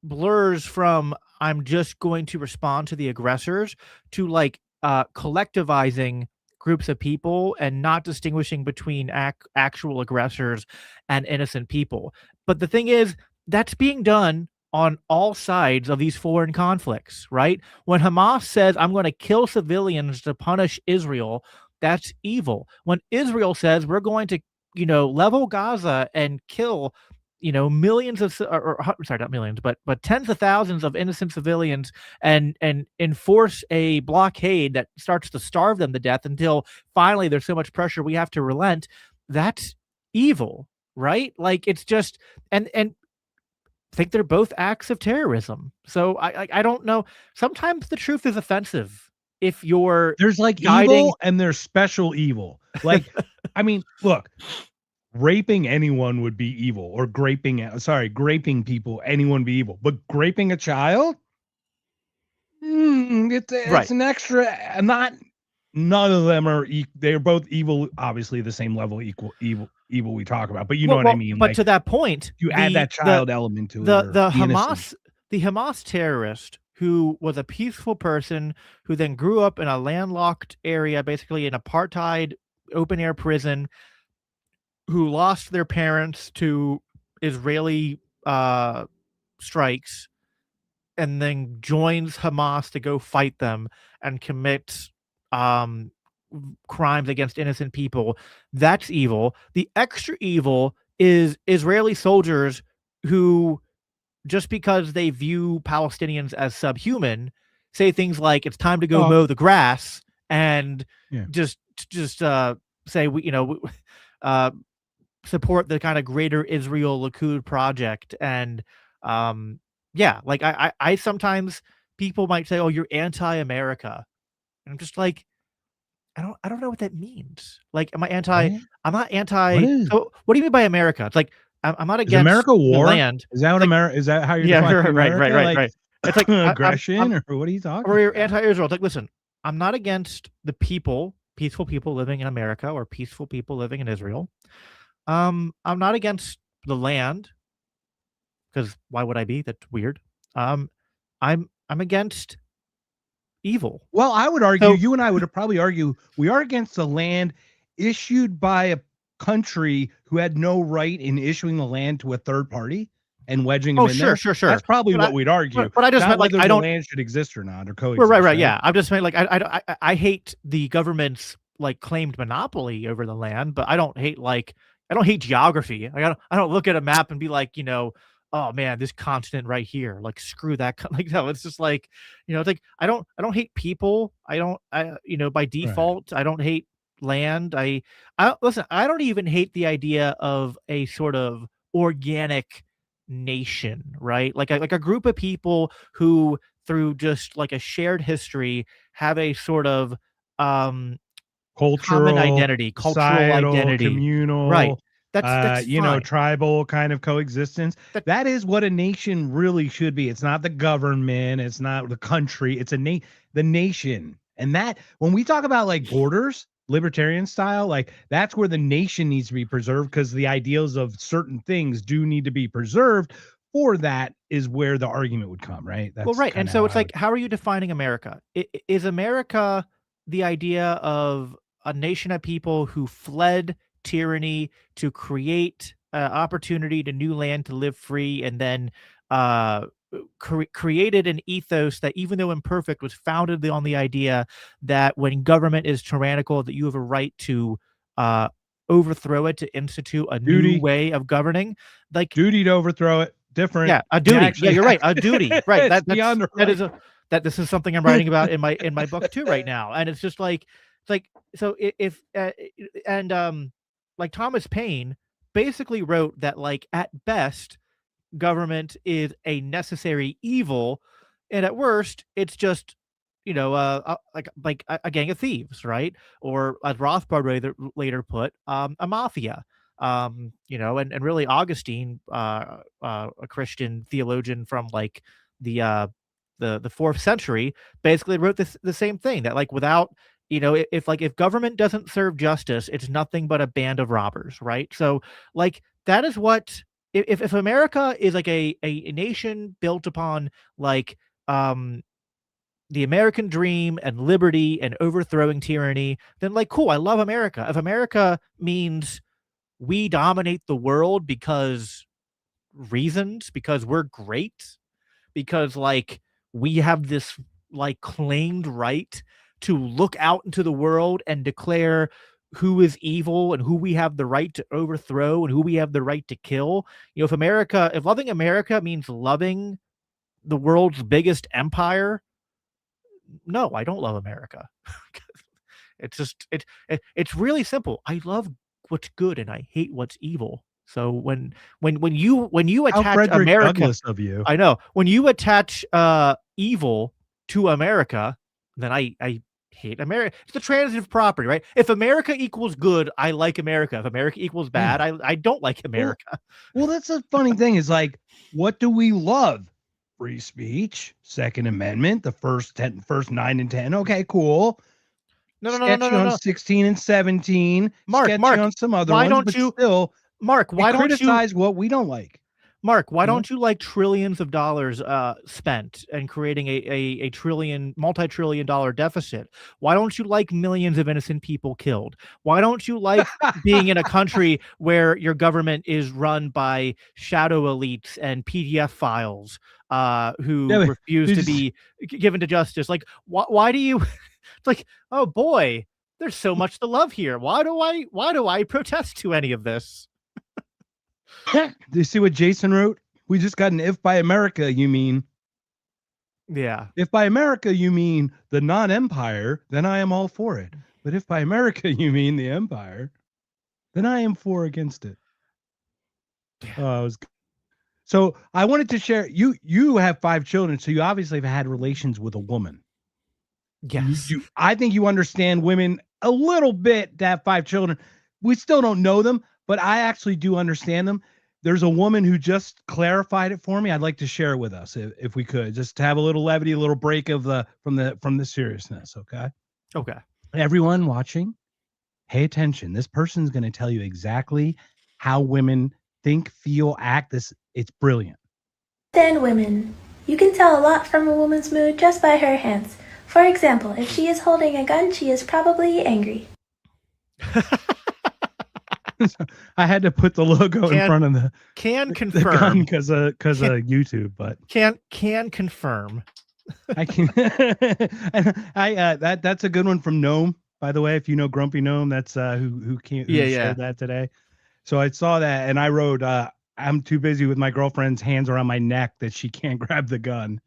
blurs from I'm just going to respond to the aggressors, to like collectivizing groups of people and not distinguishing between actual aggressors and innocent people. But the thing is, that's being done on all sides of these foreign conflicts, right? When Hamas says, I'm going to kill civilians to punish Israel, that's evil. When Israel says, we're going to, level Gaza and kill, millions of, sorry, not millions, but tens of thousands of innocent civilians, and enforce a blockade that starts to starve them to death until finally there's so much pressure we have to relent, that's evil, right? Like, it's just, and think they're both acts of terrorism. So I don't know. Sometimes the truth is offensive if you're There's like guiding... evil and there's special evil. Like, I mean, look, raping anyone would be evil, or graping people, anyone be evil. But graping a child, it's an extra. None of them are. They're both evil. Obviously, the same level evil we talk about. But you know what I mean. But like, to that point, you add that child element to it. The Hamas terrorist, who was a peaceful person who then grew up in a landlocked area, basically an apartheid open air prison, who lost their parents to Israeli strikes, and then joins Hamas to go fight them and commit crimes against innocent people. That's evil. The extra evil is Israeli soldiers who, just because they view Palestinians as subhuman, say things like, it's time to go mow the grass, and just say, support the kind of greater Israel Likud project. And like I sometimes, people might say, oh, you're anti-America, and I'm just like, I don't know what that means. Like, am I anti? What? I'm not anti. So what do you mean by America? It's like, I'm not against America war. the land. Is that what America? Is that how you're defining America? Right. It's like aggression, or what are you talking? Or you're anti-Israel. It's like, listen, I'm not against the people, peaceful people living in America, or peaceful people living in Israel. I'm not against the land, because why would I be? That's weird. I'm against evil. Well, I would argue, you and I would probably argue, we are against the land issued by a country who had no right in issuing the land to a third party and wedging them in there. Sure. That's probably what we'd argue. But I just meant, like, I don't... the land should exist or not, or coexist. Right. Yeah. I'm just saying, like, I hate the government's like claimed monopoly over the land, but I don't hate geography. I don't look at a map and be like, oh man, this continent right here, like, screw that. Like, no, it's just like, it's like, I don't hate people. By default, right. I don't hate land. Listen, I don't even hate the idea of a sort of organic nation, right? Like a group of people who, through just like a shared history, have a sort of cultural identity, communal, right? That's fine. Tribal kind of coexistence. That is what a nation really should be. It's not the government. It's not the country. It's the nation. And that, when we talk about like borders, libertarian style, like, that's where the nation needs to be preserved, because the ideals of certain things do need to be preserved. For that is where the argument would come, right? That's right. And so it's like, how are you defining America? Is America the idea of a nation of people who fled tyranny to create opportunity to new land to live free, and then created an ethos that, even though imperfect, was founded on the idea that when government is tyrannical, that you have a right to overthrow it, to institute a new way of governing, like duty to overthrow it. Different. Yeah, a duty. Yeah, you're right. A duty. Right. This is something I'm writing about in my book too right now. And it's just like, so if like Thomas Paine basically wrote that, like, at best, government is a necessary evil, and at worst, it's just, like a gang of thieves, right? Or, as Rothbard later put, a mafia. And really Augustine, a Christian theologian from like the 4th century, basically wrote the same thing, that, like, without, if government doesn't serve justice, it's nothing but a band of robbers, right? So, like, that is what, if America is like a nation built upon, like, the American dream and liberty and overthrowing tyranny, then like, cool, I love America. If America means we dominate the world because we're great, because like we have this like claimed right to look out into the world and declare who is evil and who we have the right to overthrow and who we have the right to kill. If loving America means loving the world's biggest empire, no, I don't love America. It's really simple. I love what's good and I hate what's evil. So when you attach How Frederick America, Douglass of you. I know, when you attach evil to America, then I hate America. It's the transitive property, right? If America equals good, I like America. If America equals bad, I don't like America. Well, that's a funny thing. Is like, what do we love? Free speech, Second Amendment, the first 9 and 10. Okay, cool. No. Sketchy on 16 and 17. Mark, sketchy Mark, on some other why ones, don't but you- still, Mark, why don't you criticize what we don't like? Mark, why You know? don't you like trillions of dollars spent and creating a multi-trillion dollar deficit? Why don't you like millions of innocent people killed? Why don't you like being in a country where your government is run by shadow elites and PDF files who Yeah, but refuse to just- be given to justice? Like, why do you? It's like, oh boy, there's so much to love here. Why do I protest to any of this? Do you see what Jason wrote? We just got an if by America, you mean. Yeah. If by America you mean the non-empire, then I am all for it. But if by America you mean the empire, then I am for against it. So I wanted to share. You have 5 children, so you obviously have had relations with a woman. Yes. I think you understand women a little bit to have 5 children. We still don't know them, but I actually do understand them. There's a woman who just clarified it for me. I'd like to share it with us if we could, just to have a little levity, a little break from the seriousness. Okay. Okay. Everyone watching, pay attention. This person's going to tell you exactly how women think, feel, act. It's brilliant. Understand women. You can tell a lot from a woman's mood just by her hands. For example, if she is holding a gun, she is probably angry. I had to put the logo in front of the gun confirm because of YouTube, but can confirm. I can. That's a good one from Gnome, by the way. If you know Grumpy Gnome, that's who shared that today. So I saw that and I wrote, I'm too busy with my girlfriend's hands around my neck that she can't grab the gun.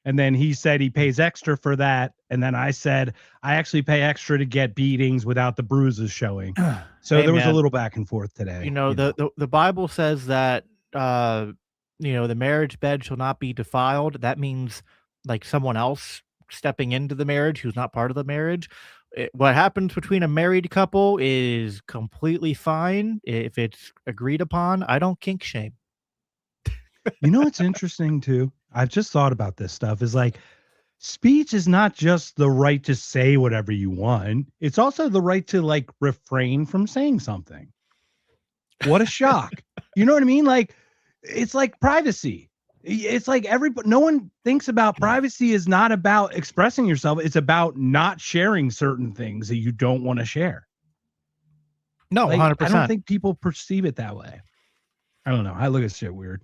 And then he said he pays extra for that. And then I said, I actually pay extra to get beatings without the bruises showing. So Hey, there was a man. little back and forth today. The Bible says that, the marriage bed shall not be defiled. That means like someone else stepping into the marriage who's not part of the marriage. What happens between a married couple is completely fine if it's agreed upon. I don't kink shame. What's interesting too? I've just thought about this stuff is like speech is not just the right to say whatever you want. It's also the right to like refrain from saying something. What a shock. You know what I mean? Like, it's like privacy. It's like no one thinks about privacy is not about expressing yourself. It's about not sharing certain things that you don't want to share. No, Like, 100%. I don't think people perceive it that way. I don't know. I look at shit weird.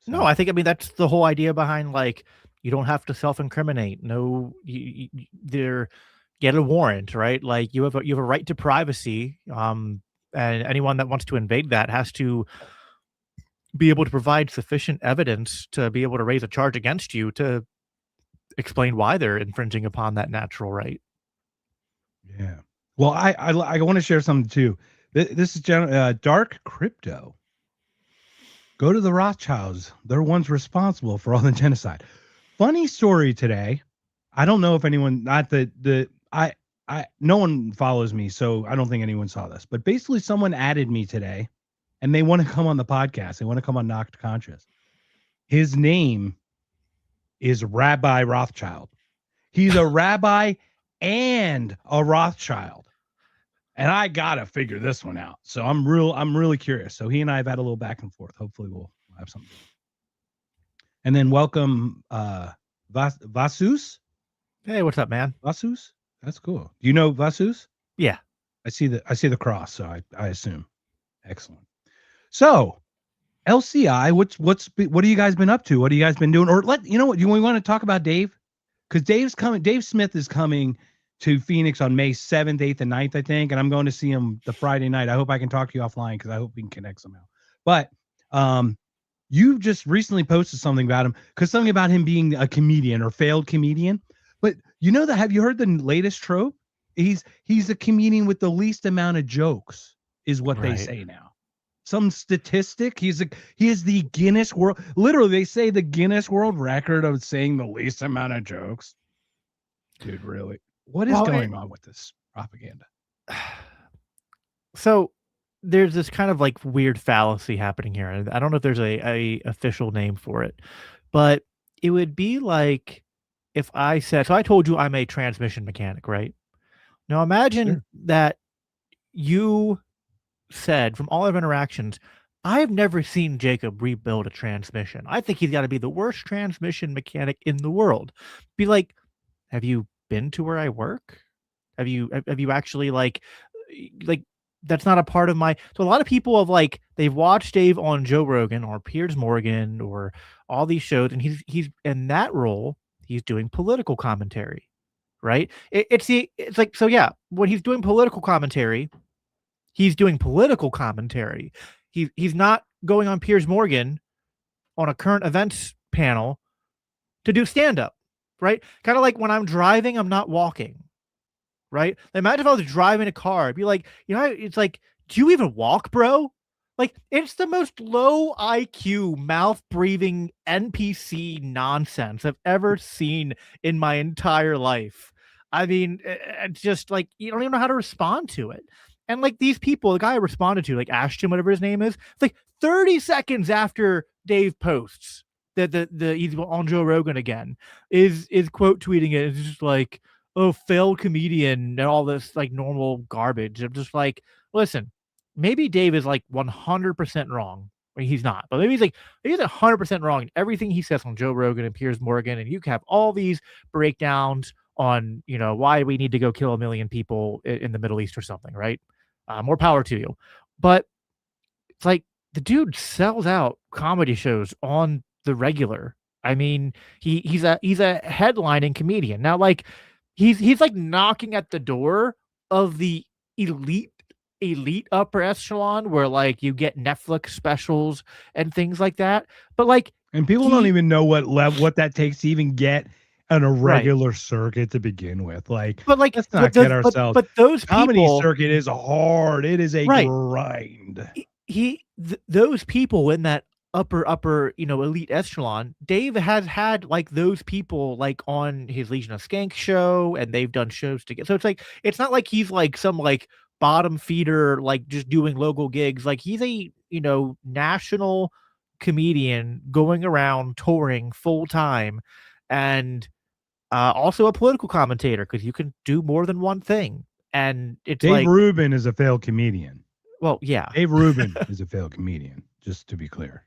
No, I think, that's the whole idea behind like, you don't have to self-incriminate. No, you get a warrant, right? Like you have a right to privacy. And anyone that wants to invade that has to be able to provide sufficient evidence to be able to raise a charge against you to explain why they're infringing upon that natural right. Yeah. Well, I want to share something too. This is Dark Crypto. Go to the Rothschilds. They're ones responsible for all the genocide. Funny story today. I don't know if anyone, no one follows me, so I don't think anyone saw this. But basically, someone added me today, and they want to come on the podcast. They want to come on Knocked Conscious. His name is Rabbi Rothschild. He's a rabbi and a Rothschild. And I gotta figure this one out. So I'm really curious. So he and I have had a little back and forth. Hopefully we'll have something. And then welcome the Vasus? Hey, what's up, man? Vasus? That's cool. Do you know Vasus? Yeah. I see the cross, so I assume. Excellent. So LCI, what have you guys been up to? What have you guys been doing? Or you know what, we want to talk about Dave? Because Dave Smith is coming to Phoenix on May 7th, 8th, and 9th, I think. And I'm going to see him the Friday night. I hope I can talk to you offline because I hope we can connect somehow. But you just recently posted something about him, because something about him being a comedian or failed comedian. But have you heard the latest trope? He's a comedian with the least amount of jokes, is what they say now. Some statistic. He is the Guinness World. Literally, they say the Guinness World Record of saying the least amount of jokes. Dude, really? What is going on with this propaganda? So there's this kind of like weird fallacy happening here. I don't know if there's a official name for it, but it would be like if I said, so I told you I'm a transmission mechanic, right? Now imagine that you said, from all of our interactions, I've never seen Jacob rebuild a transmission. I think he's got to be the worst transmission mechanic in the world. Be like, have you been to where I work? Have you actually like that's not a part of my. So a lot of people have like, they've watched Dave on Joe Rogan or Piers Morgan or all these shows, and he's in that role, he's doing political commentary, right? It's like, so yeah, when he's doing political commentary, he's doing political commentary. He's not going on Piers Morgan on a current events panel to do stand-up, right? Kind of like when I'm driving, I'm not walking, right? Imagine if I was driving a car, I'd be like, it's like, do you even walk, bro? Like, it's the most low IQ, mouth-breathing NPC nonsense I've ever seen in my entire life. I mean, it's just like, you don't even know how to respond to it. And like these people, the guy I responded to, like Ashton, whatever his name is, it's like 30 seconds after Dave posts that he's on Joe Rogan again, is quote tweeting it. It's just like, oh, failed comedian and all this like normal garbage. I'm just like, listen, maybe Dave is like 100% wrong. I mean, he's not, but maybe he's 100% wrong in everything he says on Joe Rogan and Piers Morgan. And you have all these breakdowns on, why we need to go kill 1 million people in the Middle East or something, right? More power to you. But it's like the dude sells out comedy shows on the regular. I mean, he's a headlining comedian. Now, like he's like knocking at the door of the elite upper echelon where like you get Netflix specials and things like that. But like, and people don't even know what that takes to even get on a regular circuit to begin with. Like, but like, let's not get ourselves. But those comedy people, circuit is hard. It is a grind. Those people in that upper, elite echelon, Dave has had like those people like on his Legion of Skank show, and they've done shows together. So it's like, it's not like he's like some like bottom feeder, like just doing local gigs. Like he's a, national comedian going around touring full time, and also a political commentator, because you can do more than one thing. And it's Dave Rubin is a failed comedian. Well, yeah, Dave Rubin is a failed comedian, just to be clear.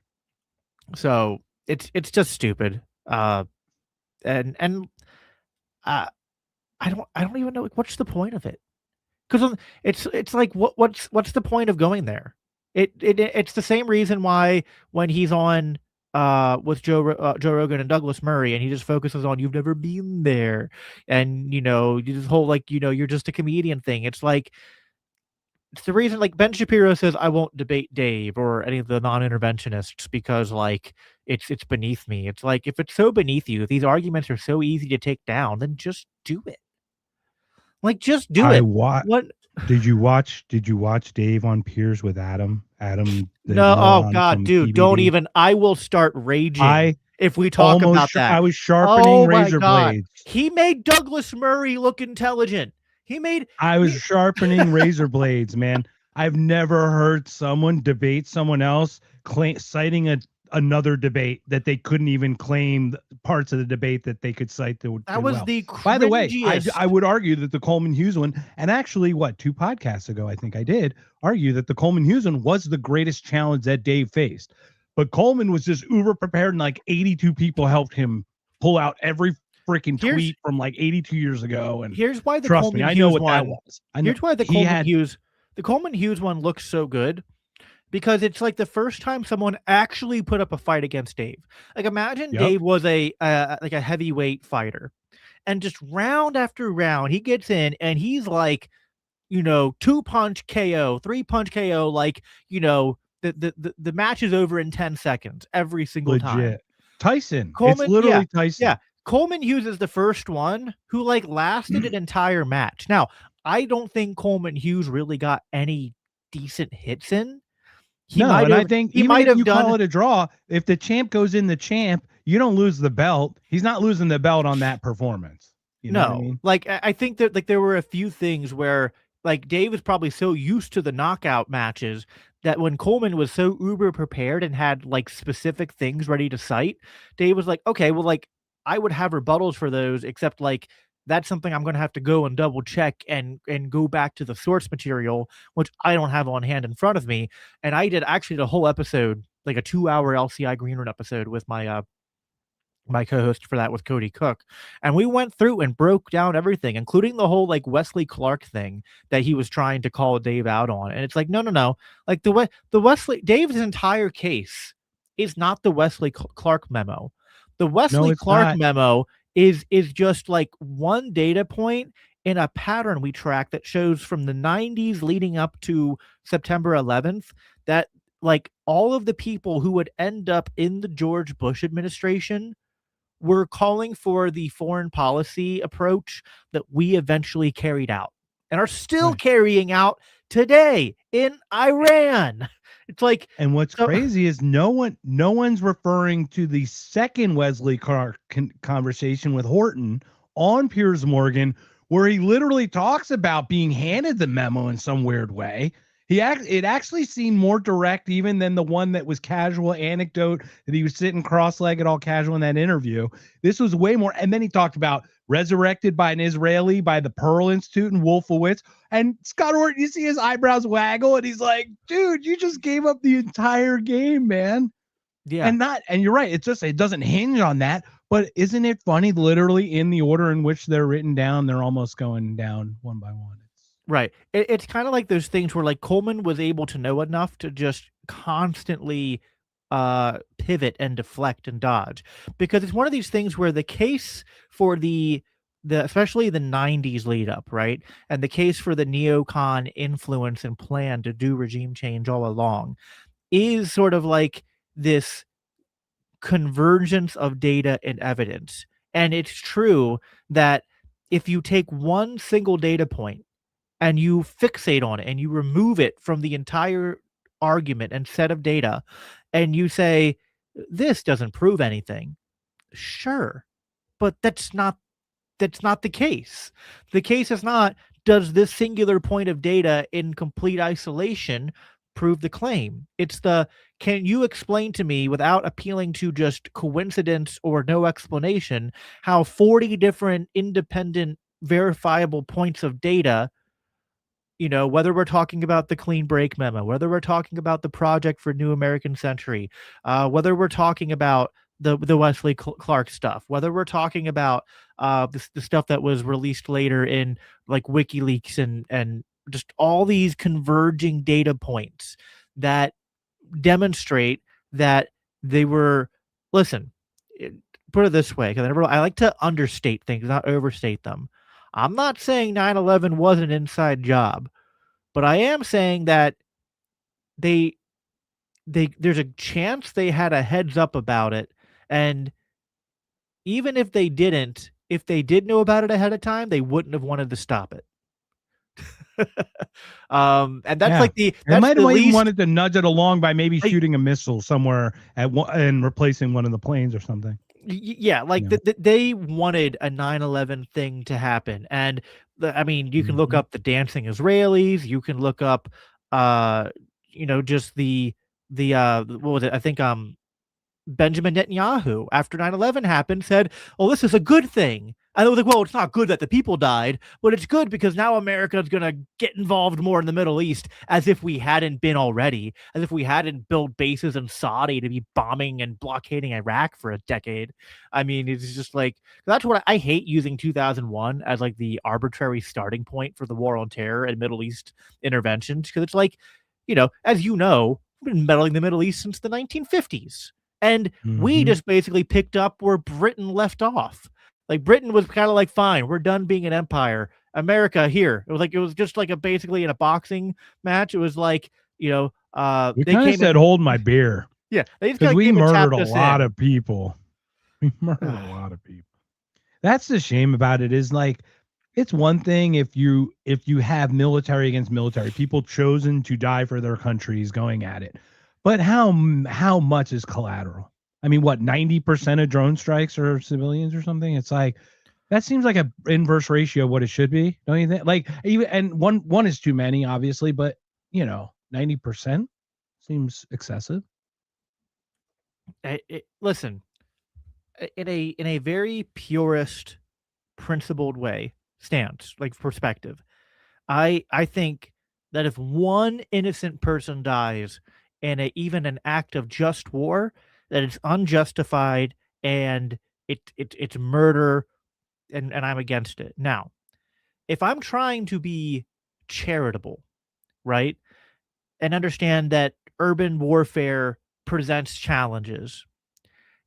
So it's just stupid. I don't even know, like, what's the point of it? Because it's like, what's the point of going there? It's the same reason why when he's on with Joe Rogan and Douglas Murray, and he just focuses on, you've never been there, and this whole like, you're just a comedian thing. It's like, it's the reason like Ben Shapiro says, I won't debate Dave or any of the non-interventionists because like it's beneath me. It's like, if it's so beneath you, if these arguments are so easy to take down, then just do it. Like, just do it. What did you watch Dave on Piers with Adam? No, oh God, dude, don't even. I will start raging if we talk about that. I was sharpening razor blades. He made Douglas Murray look intelligent. I was sharpening razor blades, man. I've never heard someone debate someone else citing another debate that they couldn't even claim parts of the debate that they could cite. That was the cringiest. By the way, I would argue that the Coleman Hughes one, and actually 2 podcasts ago, I think I did argue that the Coleman Hughes one was the greatest challenge that Dave faced. But Coleman was just uber prepared, and like 82 people helped him pull out every freaking Here's- tweet from like 82 years ago. And Here's why the trust Coleman me, I Hughes know what one. that was. I know Here's why the he Coleman had- Hughes, the Coleman Hughes one looks so good, because it's like the first time someone actually put up a fight against Dave. Like imagine Yep. Dave was a like a heavyweight fighter, and just round after round he gets in and he's like, 2-punch KO, 3-punch KO, like, the match is over in 10 seconds every single time. Legit. Tyson. Coleman, It's literally Tyson. Yeah. Coleman Hughes is the first one who like lasted an entire match. Now, I don't think Coleman Hughes really got any decent hits in. I think he even might if have you done call it a draw, if the champ goes in the champ, you don't lose the belt. He's not losing the belt on that performance. You know what I mean? Like I think that like there were a few things where like Dave was probably so used to the knockout matches that when Coleman was so uber prepared and had like specific things ready to cite, Dave was like, okay, well, like I would have rebuttals for those, except like that's something I'm going to have to go and double check and go back to the source material, which I don't have on hand in front of me. And I did actually the whole episode, like a 2-hour LCI Green Room episode with my my co-host for that, with Cody Cook, and we went through and broke down everything, including the whole like Wesley Clark thing that he was trying to call Dave out on. And it's like, no, like the Wesley Dave's entire case is not the Wesley Clark memo. The Wesley Clark memo is just like one data point in a pattern we track that shows from the 90s leading up to September 11th that like all of the people who would end up in the George Bush administration were calling for the foreign policy approach that we eventually carried out and are still carrying out today in Iran. It's like, and what's crazy is no one's referring to the second Wesley Clark conversation with Horton on Piers Morgan, where he literally talks about being handed the memo in some weird way. It actually seemed more direct even than the one that was casual anecdote that he was sitting cross-legged, all casual in that interview. This was way more. And then he talked about resurrected by an Israeli, by the Pearl Institute and Wolfowitz. And Scott Horton, you see his eyebrows waggle and he's like, dude, you just gave up the entire game, man. Yeah. And you're right. It doesn't hinge on that. But isn't it funny? Literally in the order in which they're written down, they're almost going down one by one. Right. It's kind of like those things where like Coleman was able to know enough to just constantly pivot and deflect and dodge, because it's one of these things where the case for the especially the 90s lead up, right, and the case for the neocon influence and plan to do regime change all along is sort of like this convergence of data and evidence. And it's true that if you take one single data point and you fixate on it and you remove it from the entire argument and set of data and you say, this doesn't prove anything. Sure. But that's not the case. The case is not, does this singular point of data in complete isolation prove the claim? It's can you explain to me, without appealing to just coincidence or no explanation, how 40 different independent verifiable points of data, whether we're talking about the clean break memo, whether we're talking about the Project for New American Century, whether we're talking about the Wesley Clark stuff, whether we're talking about the stuff that was released later in like WikiLeaks and just all these converging data points that demonstrate that they were, listen, put it this way, because I like to understate things, not overstate them. I'm not saying 9/11 was an inside job, but I am saying that there's a chance they had a heads up about it. And even if they didn't, if they did know about it ahead of time, they wouldn't have wanted to stop it. And that's like they might have even wanted to nudge it along by maybe shooting a missile somewhere and replacing one of the planes or something. Yeah, like they wanted a 9/11 thing to happen. And I mean, you can look up the dancing Israelis, you can look up just the what was it? I think Benjamin Netanyahu, after 9/11 happened, said, "Oh, this is a good thing. And I was like, well, it's not good that the people died, but it's good because now America is going to get involved more in the Middle East, as if we hadn't been already, as if we hadn't built bases in Saudi to be bombing and blockading Iraq for a decade. I mean, it's just like, that's what I hate using 2001 as like the arbitrary starting point for the war on terror and Middle East interventions. Because it's like, as you know, we've been meddling the Middle East since the 1950s. And we just basically picked up where Britain left off. Like Britain was kind of like, fine, we're done being an empire. America here. It was just like basically in a boxing match. It was like, we they kind came of said, "Hold my beer." Yeah, they just because we came and murdered tapped a us lot in. of people. We murdered a lot of people. That's the shame about it. Is like, it's one thing if you have military against military, people chosen to die for their countries going at it. But how much is collateral? I mean, what, 90% of drone strikes are civilians or something? It's like, that seems like a inverse ratio of what it should be, don't you think? Like, even, and one is too many, obviously, but 90% seems excessive. Listen, in a very purist, principled way, stance, like perspective, I think that if one innocent person dies in even an act of just war, that it's unjustified and it's murder, and I'm against it. Now, if I'm trying to be charitable, right, and understand that urban warfare presents challenges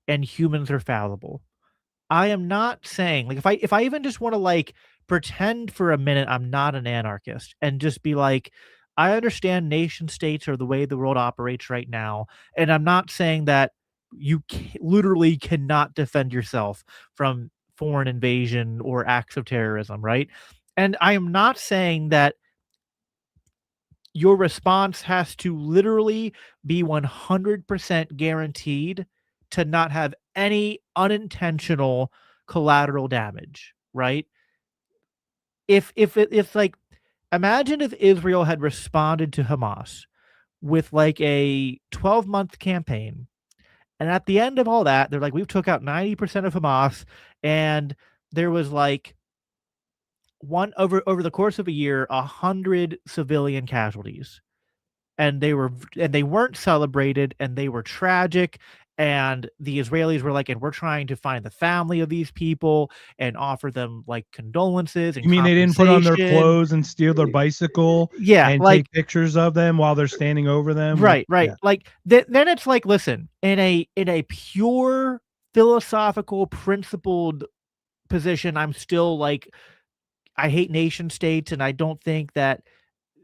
and humans are fallible, I am not saying, like, if I even just want to like pretend for a minute I'm not an anarchist and just be like, I understand nation states are the way the world operates right now, and I'm not saying that you literally cannot defend yourself from foreign invasion or acts of terrorism, right? And I am not saying that your response has to literally be 100% guaranteed to not have any unintentional collateral damage, right? If like, imagine if Israel had responded to Hamas with like a 12-month campaign, and at the end of all that, they're like, we've took out 90% of Hamas, and there was like over the course of a year, 100 civilian casualties, and they weren't celebrated, and they were tragic, and the Israelis were like, and we're trying to find the family of these people and offer them like condolences and You mean they didn't put on their compensation. clothes and steal their bicycle Yeah, and like, take pictures of them while they're standing over them? right. Yeah. Like then it's like, listen, in a pure philosophical principled position, I'm still like, I hate nation states, and I don't think that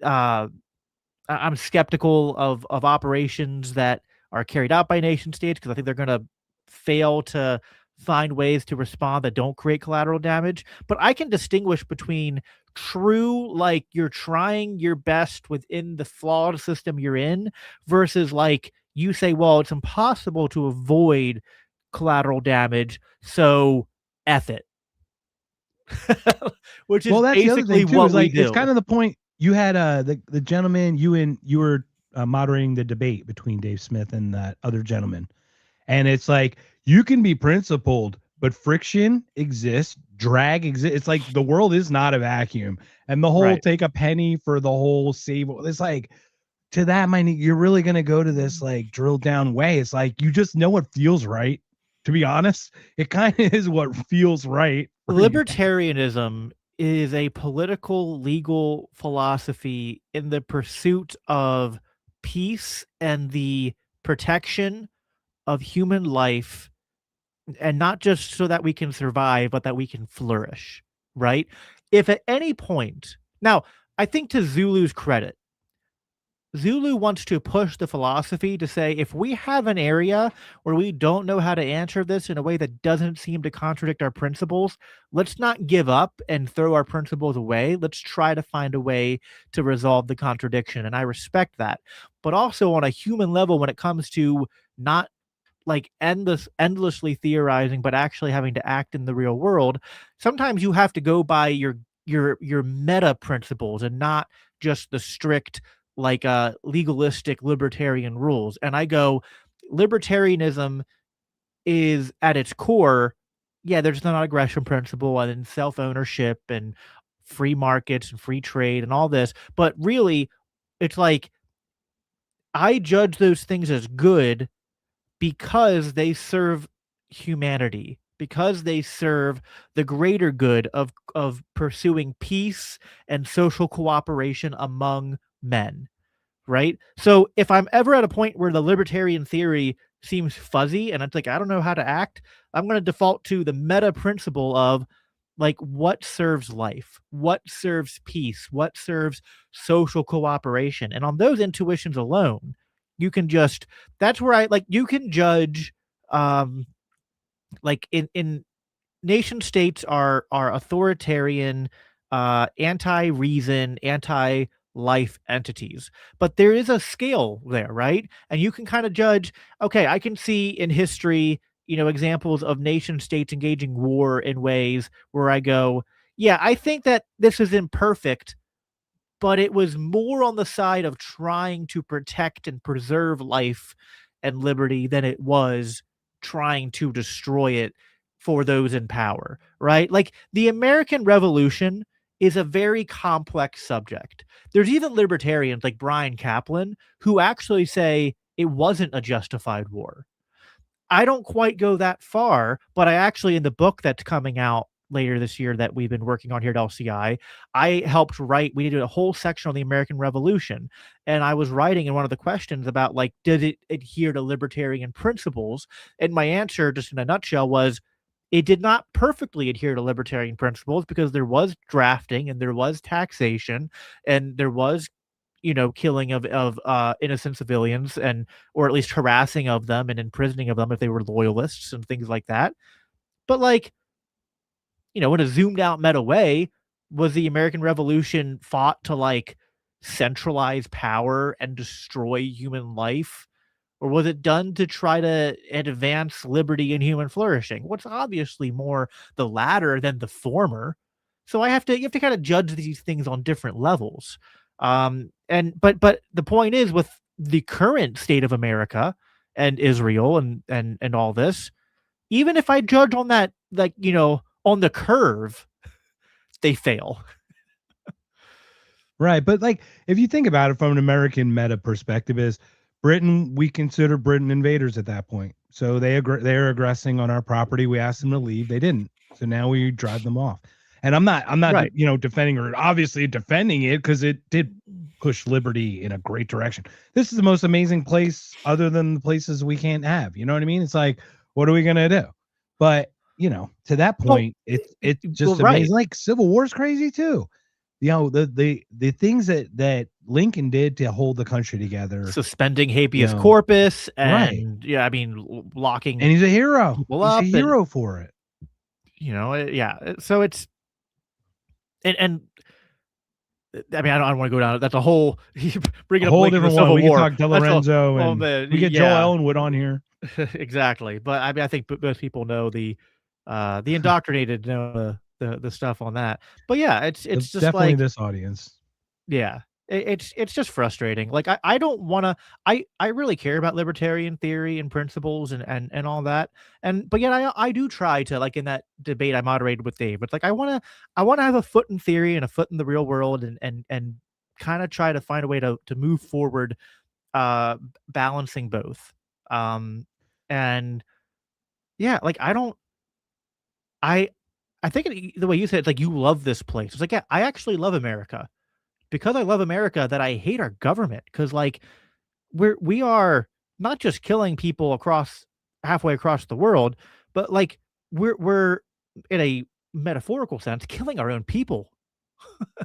I'm skeptical of operations that are carried out by nation states, because I think they're going to fail to find ways to respond that don't create collateral damage. But I can distinguish between true, like, you're trying your best within the flawed system you're in, versus like you say, well, it's impossible to avoid collateral damage, so F it. Which is That's the other basically thing too. what Is we like, do. it's kind of the point. You had the gentleman, you were moderating the debate between Dave Smith and that other gentleman, and it's like, you can be principled, but friction exists, drag exists. It's like the world is not a vacuum, and the whole Right. take a penny for the whole save. It's like, to that mind, you're really gonna go to this like drill down way. It's like, you just know what feels right. To be honest, it kind of is what feels right. Libertarianism is a political legal philosophy in the pursuit of peace and the protection of human life, and not just so that we can survive, but that we can flourish, right? If at any point, now, I think to Zulu's credit, Zulu wants to push the philosophy to say, if we have an area where we don't know how to answer this in a way that doesn't seem to contradict our principles, let's not give up and throw our principles away. Let's try to find a way to resolve the contradiction. And I respect that. But also on a human level, when it comes to not like endlessly theorizing, but actually having to act in the real world, sometimes you have to go by your meta principles and not just the strict, like, legalistic libertarian rules. And I go, libertarianism is at its core, yeah, there's the non-aggression principle and then self-ownership and free markets and free trade and all this. But really, it's like I judge those things as good because they serve humanity, because they serve the greater good of pursuing peace and social cooperation among men, right? So if I'm ever at a point where the libertarian theory seems fuzzy and it's like I don't know how to act, I'm going to default to the meta principle of like what serves life, what serves peace, what serves social cooperation. And on those intuitions alone, you can just that's where I like you can judge um like in nation states are authoritarian, anti-reason, anti-life entities. But there is a scale there, right? And you can kind of judge, okay, I can see in history, examples of nation states engaging war in ways where I go, yeah, I think that this is imperfect, but it was more on the side of trying to protect and preserve life and liberty than it was trying to destroy it for those in power, right? Like the American Revolution is a very complex subject. There's even libertarians like Brian Kaplan who actually say it wasn't a justified war. I don't quite go that far, but I actually, in the book that's coming out later this year that we've been working on here at LCI, I helped write. We did a whole section on the American Revolution, and I was writing in one of the questions about like, did it adhere to libertarian principles? And my answer, just in a nutshell, was it did not perfectly adhere to libertarian principles because there was drafting and there was taxation and there was killing of innocent civilians and or at least harassing of them and imprisoning of them if they were loyalists and things like that. But like, in a zoomed out meta way, was the American Revolution fought to like centralize power and destroy human life? Or was it done to try to advance liberty and human flourishing? What's obviously more the latter than the former. So you have to kind of judge these things on different levels. But the point is with the current state of America and Israel and all this, even if I judge on that, like, on the curve, they fail. Right. But like, if you think about it from an American meta perspective, is Britain, we consider Britain invaders at that point. So they're aggressing on our property. We asked them to leave. They didn't. So now we drive them off. And I'm not, Right. defending or obviously defending it because it did push liberty in a great direction. This is the most amazing place other than the places we can't have. You know what I mean? It's like, what are we going to do? But, to that point, it's just right. amazing. Like Civil War's crazy too. The things that Lincoln did to hold the country together, Suspending habeas corpus right. and locking And he's a hero. people He's up a hero for it. So it's and I mean, I don't want to go down. That's a whole bringing A up whole Lincoln, different the one. Civil We can War. talk DeLorenzo and man, we get Joel Ellenwood on here. Exactly. But I mean, I think most people know the indoctrinated know the stuff on that. But yeah, it's just definitely like this audience. yeah. It's just frustrating. Like I don't want to. I really care about libertarian theory and principles and all that. But yet I do try to, like in that debate I moderated with Dave. It's like I want to have a foot in theory and a foot in the real world and kind of try to find a way to move forward, balancing both. And yeah, like I think the way you said it's like you love this place. It's like yeah, I actually love America. Because I love America, that I hate our government. Because like we are not just killing people halfway across the world, but like we're in a metaphorical sense killing our own people.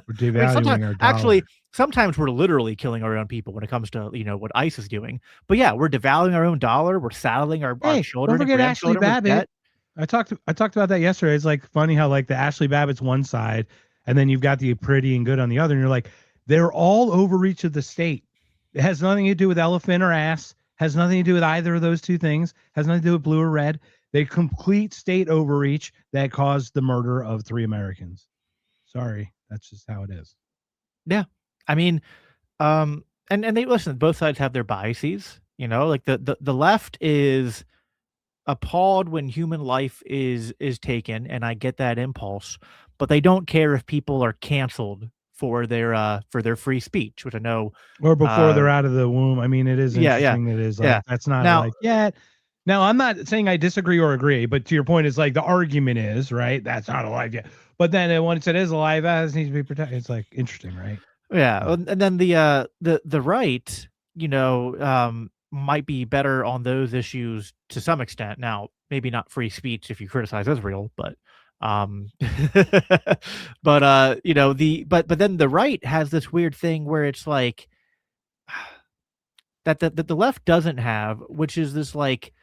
We're devaluing our dollar. Sometimes we're literally killing our own people when it comes to what ICE is doing. But yeah, we're devaluing our own dollar. We're saddling our children. Don't forget Ashley Babbitt. I talked about that yesterday. It's like funny how like the Ashley Babbitt's one side, and then you've got the pretty and good on the other, and you're like, they're all overreach of the state. It has nothing to do with elephant or ass. Has nothing to do with either of those two things. Has nothing to do with blue or red. They complete state overreach that caused the murder of 3 Americans. Sorry, that's just how it is. Yeah, I mean, and they listen. Both sides have their biases. Like the left is appalled when human life is taken, and I get that impulse, but they don't care if people are canceled for their free speech, which I know. Or before Uh, they're out of the womb. I mean, it is yeah, yeah, interesting that it is yeah. like that's not Now, like yet. Now, I'm not saying I disagree or agree, but to your point, it's like the argument is right. That's not alive yet. But then once it is alive, that needs to be protected. It's like interesting, right? yeah, Yeah. and then the right, might be better on those issues to some extent. Now, maybe not free speech if you criticize Israel, but um, but then the right has this weird thing where it's like that the left doesn't have, which is this like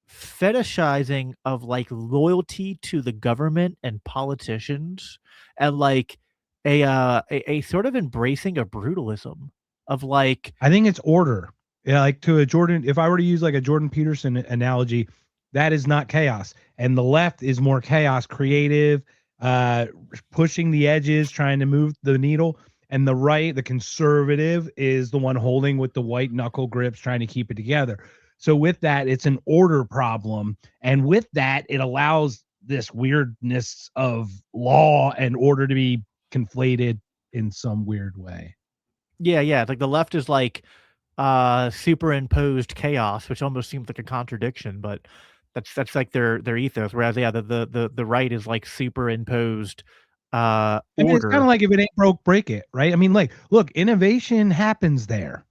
fetishizing of like loyalty to the government and politicians, and like a sort of embracing of brutalism of like. I think it's order. Yeah, like to a Jordan, if I were to use like a Jordan Peterson analogy, that is not chaos. And the left is more chaos, creative, uh, pushing the edges, trying to move the needle. And the right, the conservative, is the one holding with the white knuckle grips, trying to keep it together. So with that, it's an order problem. And with that, it allows this weirdness of law and order to be conflated in some weird way. Yeah, yeah, it's like the left is like superimposed chaos, which almost seems like a contradiction, but that's like their ethos. Whereas yeah, the right is like superimposed I mean, it's kind order. of like if it ain't broke, break it, right? I mean, like, look, innovation happens there.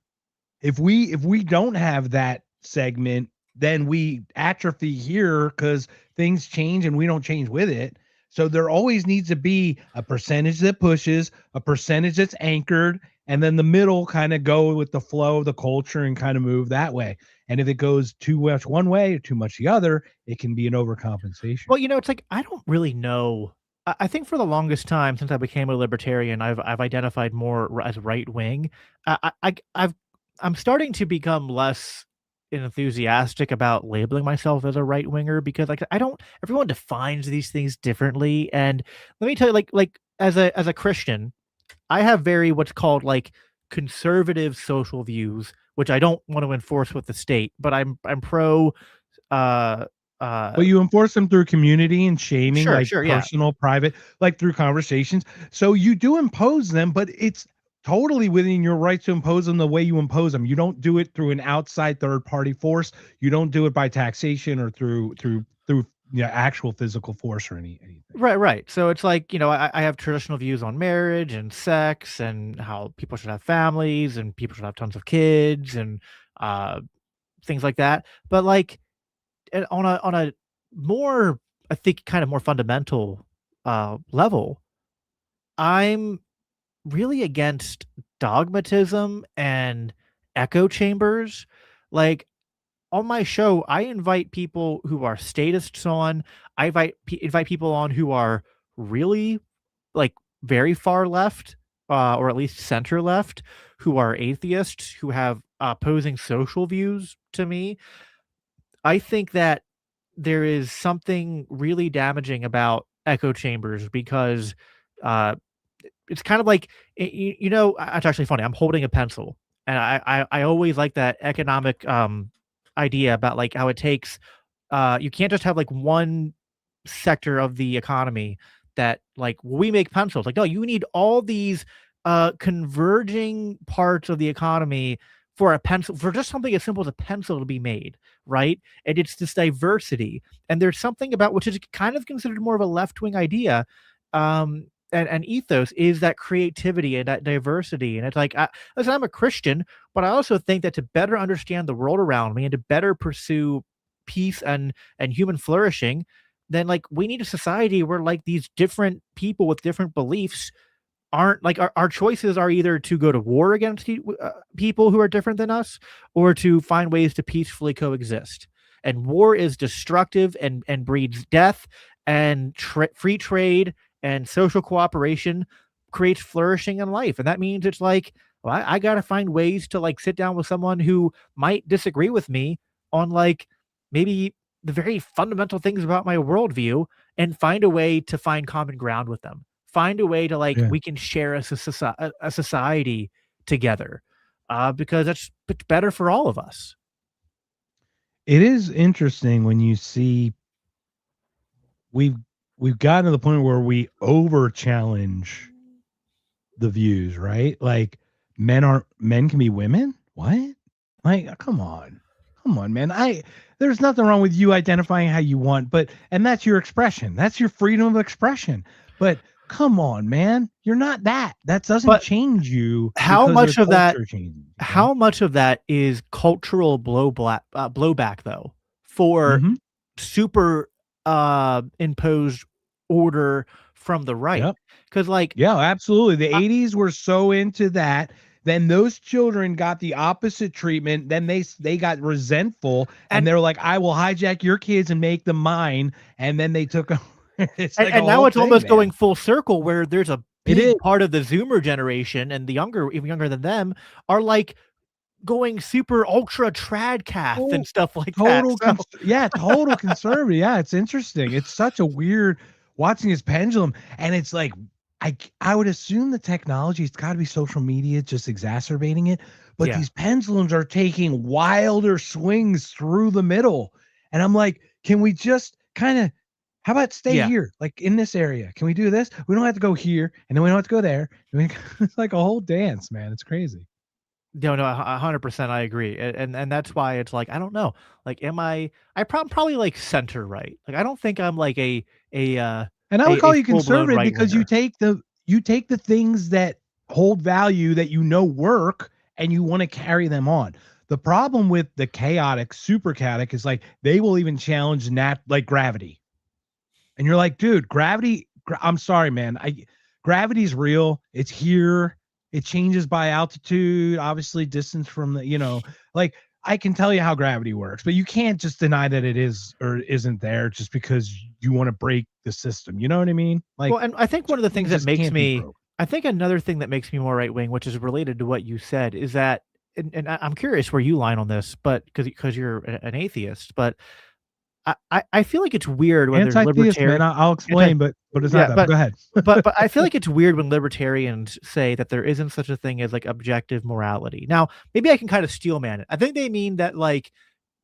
If we don't have that segment, then we atrophy here because things change and we don't change with it. So there always needs to be a percentage that pushes, a percentage that's anchored, and then the middle kind of go with the flow of the culture and kind of move that way. And if it goes too much one way or too much the other, it can be an overcompensation. Well, it's like I don't really know. I think for the longest time since I became a libertarian, I've identified more as right wing. I'm starting to become less enthusiastic about labeling myself as a right winger because like I don't. Everyone defines these things differently, and let me tell you, like as a Christian, I have very what's called like conservative social views, which I don't want to enforce with the state, but I'm pro. Uh, But you enforce them through community and shaming, sure, like sure, yeah. personal, private, like through conversations. So you do impose them, but it's totally within your right to impose them the way you impose them. You don't do it through an outside third party force. You don't do it by taxation or through actual physical force or anything. Right, right. So it's like, I have traditional views on marriage and sex and how people should have families and people should have tons of kids and uh, things like that. But like on a more, I think, kind of more fundamental level, I'm really against dogmatism and echo chambers. Like on my show, I invite people who are statists on. I invite people on who are really like very far left, or at least center left, who are atheists, who have opposing social views to me. I think that there is something really damaging about echo chambers because uh, it's kind of like it's actually funny. I'm holding a pencil, and I always like that economic idea about like how it takes you can't just have like one sector of the economy that like we make pencils. Like no, you need all these converging parts of the economy for a pencil, for just something as simple as a pencil to be made, right? And it's this diversity. And there's something about which is kind of considered more of a left-wing idea. And ethos is that creativity and that diversity. And it's like, listen, I'm a Christian, but I also think that to better understand the world around me and to better pursue peace and human flourishing, then like we need a society where like these different people with different beliefs aren't like our choices are either to go to war against people who are different than us or to find ways to peacefully coexist. And war is destructive and breeds death, and free trade and social cooperation creates flourishing in life. And that means it's like, well, I got to find ways to like sit down with someone who might disagree with me on like maybe the very fundamental things about my worldview and find a way to find common ground with them. Find a way to like Yeah. we can share a society together because it's better for all of us. It is interesting when you see we've gotten to the point where we over challenge the views, right? Like men can be women. What? Like, come on, man. There's nothing wrong with you identifying how you want, and that's your expression. That's your freedom of expression. But come on, man, you're not that. That doesn't change you. How much of that? Changes, how much of that is cultural blowback though, for super imposed order from the right? Because yeah, absolutely. The 80s were so into that. Then those children got the opposite treatment. Then they got resentful, and they're like, "I will hijack your kids and make them mine." And then they took. And now it's almost going full circle, where there's a big part of the Zoomer generation and the even younger than them are like going super ultra trad cath and stuff like that. Total conservative. Yeah, it's interesting. It's such a weird watching his pendulum, and it's like I would assume the technology's got to be social media just exacerbating it, but these pendulums are taking wilder swings through the middle, and I'm like, can we just kind of, how about stay here, like in this area? Can we do this? We don't have to go here, and then we don't have to go there. It's like a whole dance, man. It's crazy. No, 100%. I agree, and that's why it's like, I don't know. Like, am I probably like center right? Like, I don't think I'm like a and I would call you conservative because you take the things that hold value that work, and you want to carry them on. The problem with the chaotic, super chaotic is like they will even challenge like gravity. And you're like, dude, gravity, I'm sorry, man. Gravity's real. It's here. It changes by altitude, obviously distance from the, like I can tell you how gravity works, but you can't just deny that it is or isn't there just because you want to break the system. You know what I mean? Like, well, and I think one of the things that makes me, I think another thing that makes me more right wing, which is related to what you said, is that, and I'm curious where you line on this, but because you're an atheist, but I feel like it's weird when there's libertarians. I'll explain, but it's not that. But go ahead. but I feel like it's weird when libertarians say that there isn't such a thing as like objective morality. Now, maybe I can kind of steel man it. I think they mean that like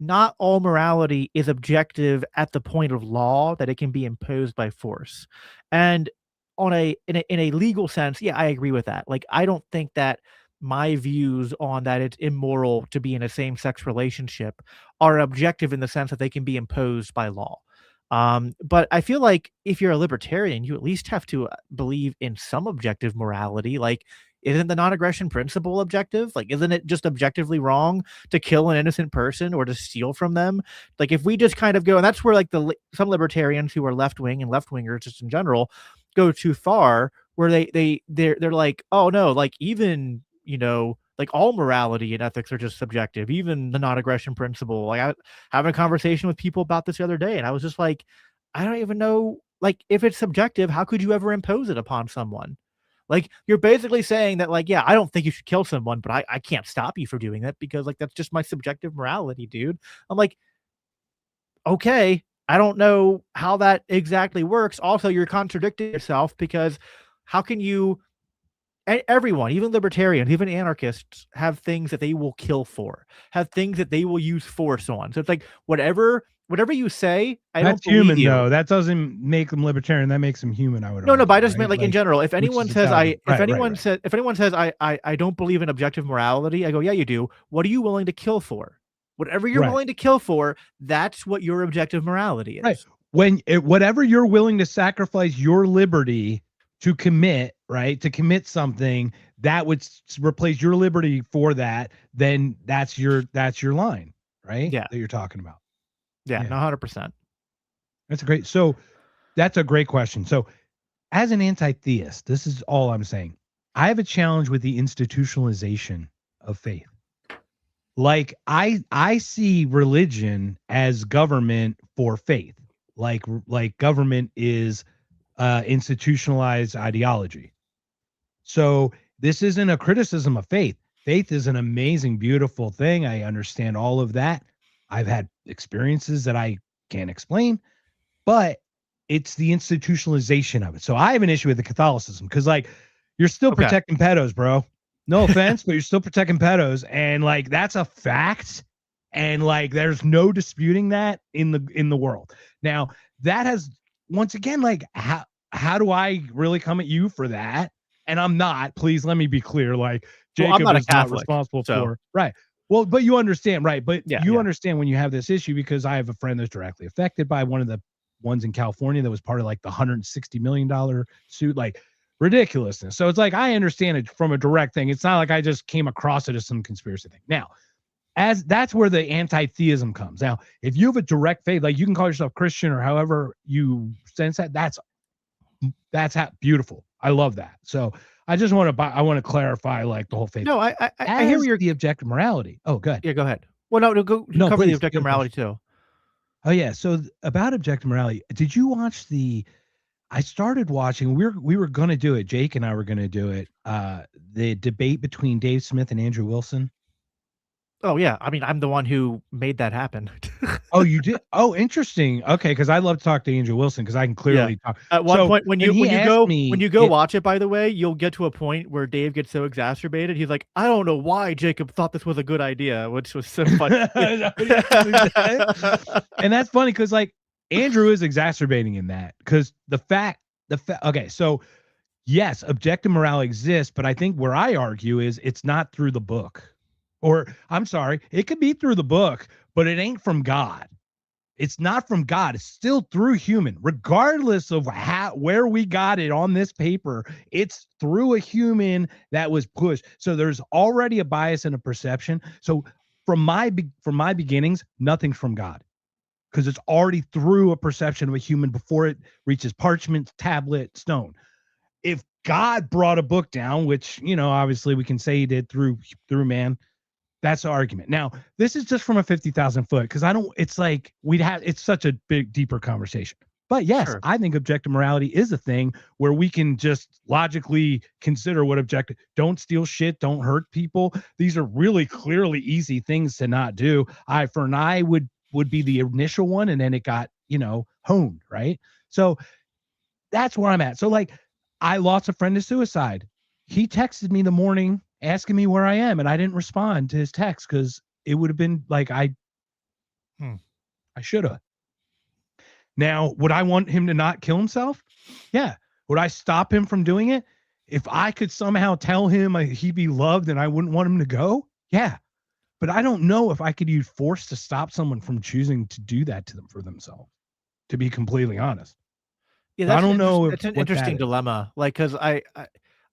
not all morality is objective at the point of law, that it can be imposed by force. And in a legal sense, yeah, I agree with that. Like, I don't think that my views on that it's immoral to be in a same-sex relationship are objective in the sense that they can be imposed by law. But I feel like if you're a libertarian, you at least have to believe in some objective morality. Like, isn't the non-aggression principle objective? Like, isn't it just objectively wrong to kill an innocent person or to steal from them? Like, if we just kind of go, and that's where like some libertarians who are left-wing and left-wingers just in general go too far, where they're like, oh no, like even, like all morality and ethics are just subjective, even the non-aggression principle. Like, I having a conversation with people about this the other day, and I was just like, I don't even know, like, if it's subjective, how could you ever impose it upon someone? Like, you're basically saying that, like, yeah, I don't think you should kill someone, but I can't stop you from doing that because, like, that's just my subjective morality, dude. I'm like, okay, I don't know how that exactly works. Also, you're contradicting yourself, because how can you, everyone, even libertarians, even anarchists, have things that they will kill for, have things that they will use force on. So it's like, whatever you say, that's human you. Though. That doesn't make them libertarian. That makes them human. I would no, but I just meant like in general. If anyone says if anyone says I don't believe in objective morality, I go, yeah, you do. What are you willing to kill for? Whatever you're willing to kill for, that's what your objective morality is. Right. Whatever you're willing to sacrifice your liberty to commit, right? To commit something that would replace your liberty for that, then that's your line, right? Yeah. That you're talking about. Yeah, 100%. That's a great question. So as an anti-theist, this is all I'm saying. I have a challenge with the institutionalization of faith. Like, I see religion as government for faith. Like government is institutionalized ideology. So this isn't a criticism of faith. Faith is an amazing, beautiful thing. I understand all of that. I've had experiences that I can't explain, but it's the institutionalization of it. So I have an issue with the Catholicism, because like, you're still protecting pedos, bro. No offense, but you're still protecting pedos. And like, that's a fact. And like, there's no disputing that in the world. Now, that has, once again, like, how do I really come at you for that? And I'm not. Please let me be clear. Like, Well, I'm Jacob not a is not Catholic, responsible so- for, right. Well, but you understand, right? But Yeah, you yeah. understand when you have this issue, because I have a friend that's directly affected by one of the ones in California that was part of like the $160 million suit, like ridiculousness. So it's like, I understand it from a direct thing. It's not like I just came across it as some conspiracy thing. Now, as that's where the anti-theism comes. Now, if you have a direct faith, like you can call yourself Christian or however you sense that, that's beautiful. I love that. So I just want to clarify like the whole faith. No, I hear As what you're. the objective morality. Oh, good. Yeah, go ahead. Well, no, go No, cover the please, objective good morality too. Oh yeah. So about objective morality, did you watch I started watching, we were going to do it. Jake and I were going to do it. The debate between Dave Smith and Andrew Wilson. Oh yeah, I mean, I'm the one who made that happen. Oh, you did? Oh, interesting. Okay, because I love to talk to Andrew Wilson because I can clearly talk. At one point, when you go it- watch it, by the way, you'll get to a point where Dave gets so exacerbated. He's like, I don't know why Jacob thought this was a good idea, which was so funny. And that's funny because like Andrew is exacerbating in that because okay, so yes, objective morality exists, but I think where I argue is it's not through the book. Or I'm sorry, it could be through the book, but it ain't from God. It's not from God. It's still through human, regardless of where we got it on this paper. It's through a human that was pushed. So there's already a bias and a perception. So from my beginnings, nothing's from God, because it's already through a perception of a human before it reaches parchment, tablet, stone. If God brought a book down, which obviously we can say he did through man. That's the argument. Now, this is just from a 50,000 foot because it's such a big, deeper conversation. But yes, Sure. I think objective morality is a thing where we can just logically consider what don't steal shit, don't hurt people. These are really clearly easy things to not do. Eye for an eye would be the initial one, and then it got, honed, right? So that's where I'm at. So like, I lost a friend to suicide. He texted me the morning asking me where I am, and I didn't respond to his text because it would have been like I should have. Now, would I want him to not kill himself? Yeah. Would I stop him from doing it? If I could somehow tell him he'd be loved and I wouldn't want him to go? Yeah. But I don't know if I could use force to stop someone from choosing to do that to them for themselves, to be completely honest. Yeah, I don't know. It's an interesting dilemma. Like, because I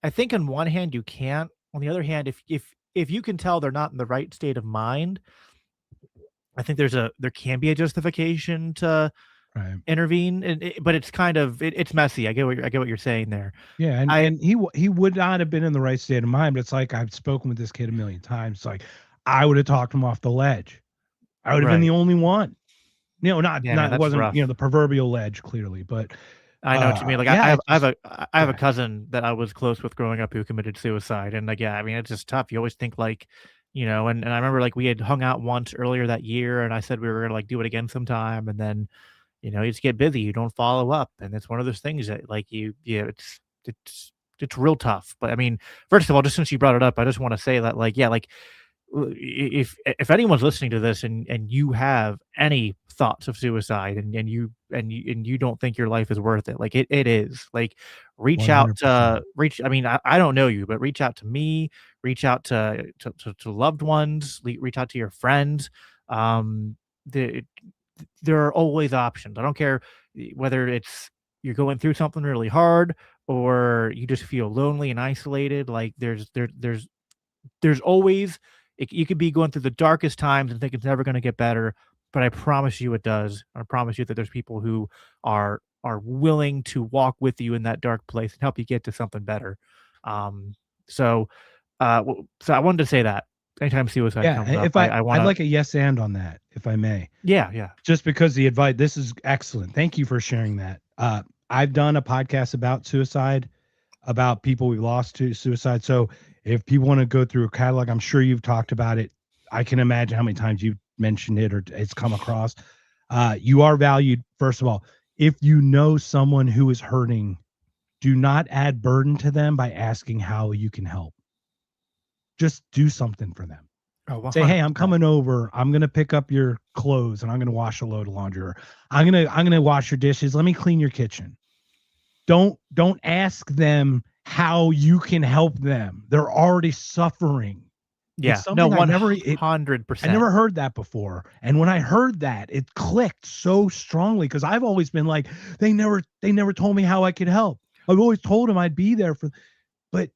think on one hand you can't. On the other hand, if you can tell they're not in the right state of mind, I think there can be a justification to intervene. But it's kind of it's messy. I get what you're saying there. Yeah, and he would not have been in the right state of mind. But it's like I've spoken with this kid a million times. It's like I would have talked him off the ledge. I would have been the only one. It wasn't rough. The proverbial ledge clearly, but. I know what you mean. Like I have a cousin that I was close with growing up who committed suicide, and like I mean it's just tough. You always think like, and I remember like we had hung out once earlier that year, and I said we were gonna like do it again sometime, and then you just get busy, you don't follow up, and it's one of those things that like it's real tough. But I mean, first of all, just since you brought it up, I just want to say that like if anyone's listening to this and you have any thoughts of suicide and you don't think your life is worth it, like it is, like reach 100%. Out to I mean I don't know you, but reach out to me, reach out to loved ones, reach out to your friends. There are always options. I don't care whether it's you're going through something really hard or you just feel lonely and isolated. Like there's always you could be going through the darkest times and think it's never going to get better, but I promise you it does. I promise you that there's people who are willing to walk with you in that dark place and help you get to something better. So I wanted to say that anytime suicide comes up, I'd like a yes and on that, if I may. Yeah. Just because the advice, this is excellent. Thank you for sharing that. I've done a podcast about suicide, about people we lost to suicide. So if people want to go through a catalog, I'm sure you've talked about it. I can imagine how many times you've mentioned it or it's come across. You are valued. First of all, if you know someone who is hurting, do not add burden to them by asking how you can help. Just do something for them. Oh, Say, hey, 100%. I'm coming over. I'm gonna pick up your clothes and I'm gonna wash a load of laundry. Or I'm gonna wash your dishes. Let me clean your kitchen. Don't ask them how you can help them. They're already suffering. It's Yeah. No, something I 100%. never heard that before. And when I heard that, it clicked so strongly because I've always been like, they never told me how I could help. I've always told them I'd be there for, but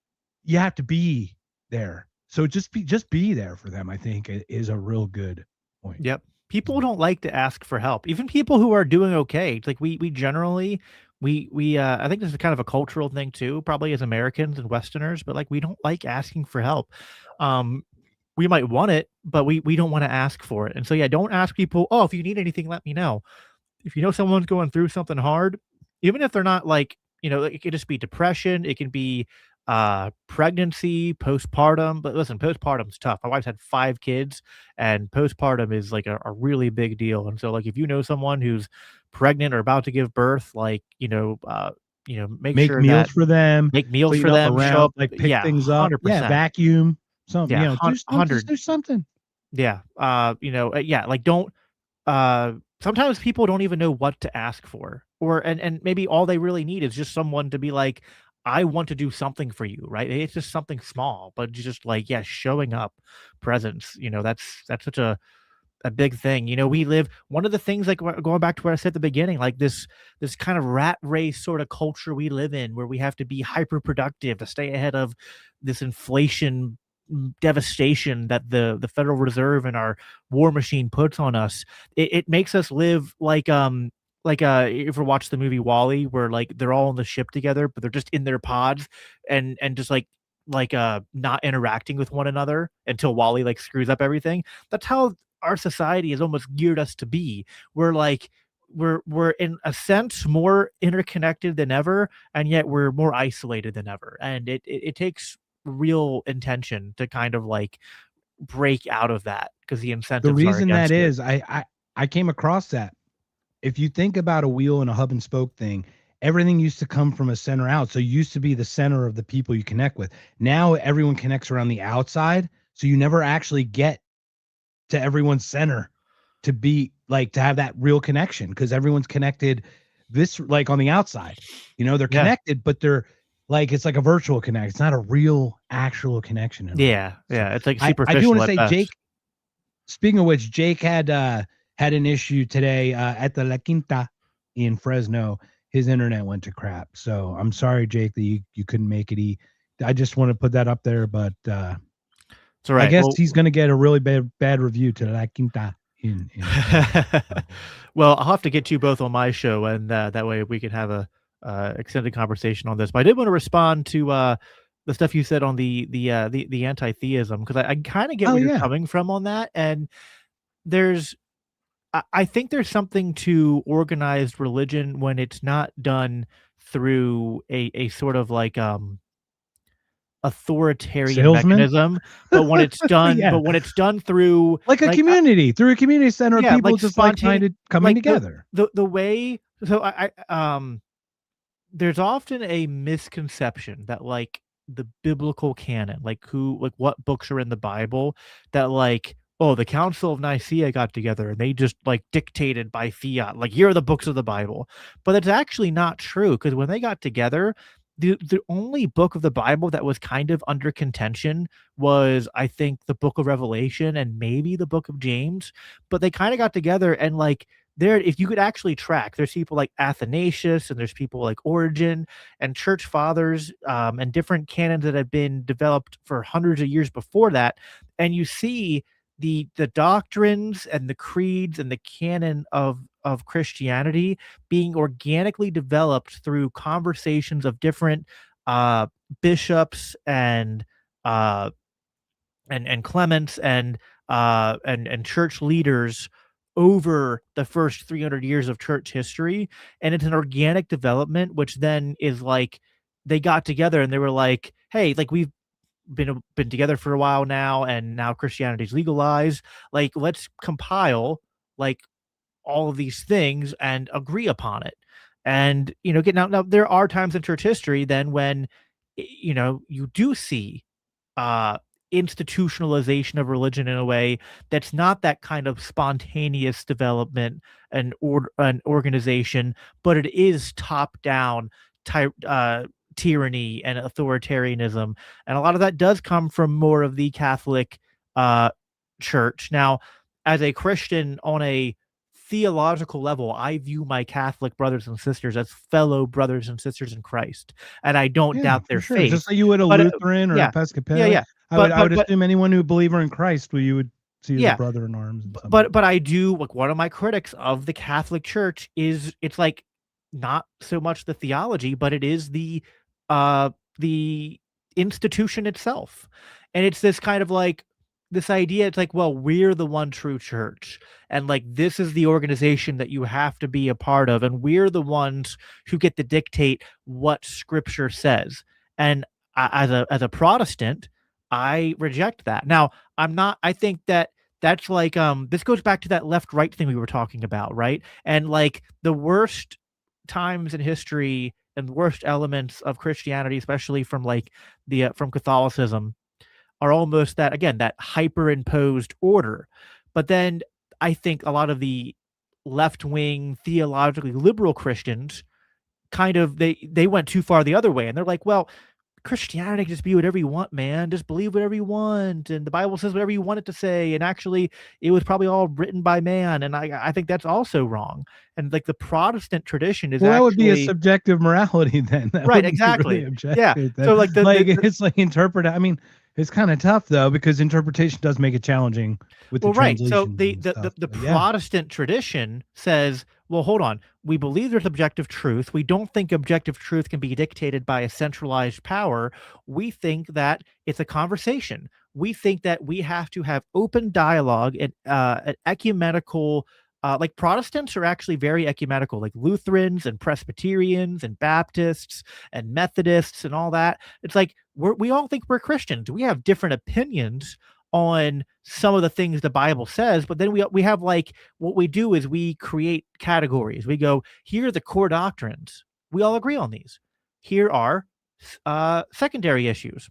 you have to be there. So just be there for them, I think is a real good point. Yep. People don't like to ask for help. Even people who are doing okay. It's like we generally we I think this is kind of a cultural thing too, probably as Americans and Westerners, but like we don't like asking for help. Um we might want it, but we don't want to ask for it. And so yeah, don't ask people, "Oh, if you need anything, let me know." If you know someone's going through something hard, even if they're not like, it could just be depression, it can be pregnancy, postpartum. But listen, postpartum's tough. My wife's had 5 kids, and postpartum is like a really big deal. And so like if you know someone who's pregnant or about to give birth, like, make Make sure meals that for them, make meals clean for up them, show around, up. like pick Yeah, things up. Yeah, 100%. vacuum, something, Yeah, just 100. do something. Yeah. Yeah, like don't sometimes people don't even know what to ask for, or and maybe all they really need is just someone to be like, I want to do something for you, right? It's just something small, but just like, yeah, showing up, presence, that's such a big thing. We live one of the things, like going back to what I said at the beginning, like this kind of rat race sort of culture we live in, where we have to be hyper productive to stay ahead of this inflation devastation that the Federal Reserve and our war machine puts on us. It makes us live like you ever watch the movie Wall-E, where like they're all on the ship together, but they're just in their pods and just like not interacting with one another until Wally like screws up everything. That's how our society has almost geared us to be. We're like we're in a sense more interconnected than ever, and yet we're more isolated than ever. And it takes real intention to kind of like break out of that, because the The incentives are reason that against it. is I came across that. If you think about a wheel and a hub and spoke thing, everything used to come from a center out. So you used to be the center of the people you connect with. Now everyone connects around the outside. So you never actually get to everyone's center to be like to have that real connection, because everyone's connected this like on the outside. They're Yeah. connected, but they're like it's like a virtual connect. It's not a real actual connection in a way. Yeah. So Yeah. It's like I do want superficial to at say, best. Jake, speaking of which, Jake had an issue today at the La Quinta in Fresno. His internet went to crap. So I'm sorry, Jake, that you couldn't make it. I just want to put that up there, but It's all I right. guess Well, he's going to get a really bad review to La Quinta in Fresno. well, I'll have to get you both on my show, and that way we can have a extended conversation on this. But I did want to respond to the stuff you said on the anti-theism, because I kind of get Oh where you're yeah, coming from on that. And there's I think there's something to organized religion when it's not done through a sort of like authoritarian salesman. mechanism, but when it's done Yeah, through like a like community through a community center of yeah, people like just spontaneous, like-minded coming like together. the way. So there's often a misconception that like the biblical canon, like what books are in the Bible, that like, oh, the Council of Nicaea got together and they just like dictated by fiat, like here are the books of the Bible. But it's actually not true, because when they got together, the only book of the Bible that was kind of under contention was, I think, the book of Revelation and maybe the book of James. But they kind of got together, and like there, if you could actually track, there's people like Athanasius and there's people like Origen and church fathers, and different canons that have been developed for hundreds of years before that. And you see the doctrines and the creeds and the canon of Christianity being organically developed through conversations of different uh bishops uh and Clements and church leaders over the first 300 years of church history. And it's an organic development, which then is like they got together and they were like, hey, like we've been together for a while now, and now Christianity's legalized, like let's compile like all of these things and agree upon it. And get now there are times in church history then when you do see uh institutionalization of religion in a way that's not that kind of spontaneous development and an organization, but it is top down tyranny and authoritarianism, and a lot of that does come from more of the Catholic uh, Church. Now, as a Christian on a theological level, I view my Catholic brothers and sisters as fellow brothers and sisters in Christ, and I don't Yeah, doubt for their sure. faith. Just like you would a But Lutheran or yeah, yeah, Episcopalian. yeah. I would But assume anyone who believer in Christ, you would see as a yeah, brother in arms and something. but I do like one of my critics of the Catholic Church is it's like not so much the theology, but it is uh the institution itself. And it's this kind of like this idea, it's like, well, we're the one true church. And like this is the organization that you have to be a part of, and we're the ones who get to dictate what scripture says. And as a Protestant, I reject that. Now, I think that that's like this goes back to that left right thing we were talking about, right? And like the worst times in history and the worst elements of Christianity, especially from like the from Catholicism, are almost that, again, that hyperimposed order. But then I think a lot of the left wing theologically liberal Christians kind of they went too far the other way, and they're like, well, Christianity can just be whatever you want, man. Just believe whatever you want, and the Bible says whatever you want it to say. And actually, it was probably all written by man, and I think that's also wrong. And like the Protestant tradition is Well, that would be a actually subjective morality then. That right, wouldn't be exactly. really Yeah. objective then. So like It's like interpret. I mean, it's kind of tough though because interpretation does make it challenging with the right. So translations the and the stuff. the, the But yeah, Protestant tradition says, well, hold on. We believe there's objective truth. We don't think objective truth can be dictated by a centralized power. We think that it's a conversation. We think that we have to have open dialogue and an ecumenical. Like Protestants are actually very ecumenical, like Lutherans and Presbyterians and Baptists and Methodists and all that. It's like we all think we're Christians. We have different opinions on some of the things the Bible says, but then we have like what we do is we create categories. We go, here are the core doctrines. We all agree on these. Here are secondary issues.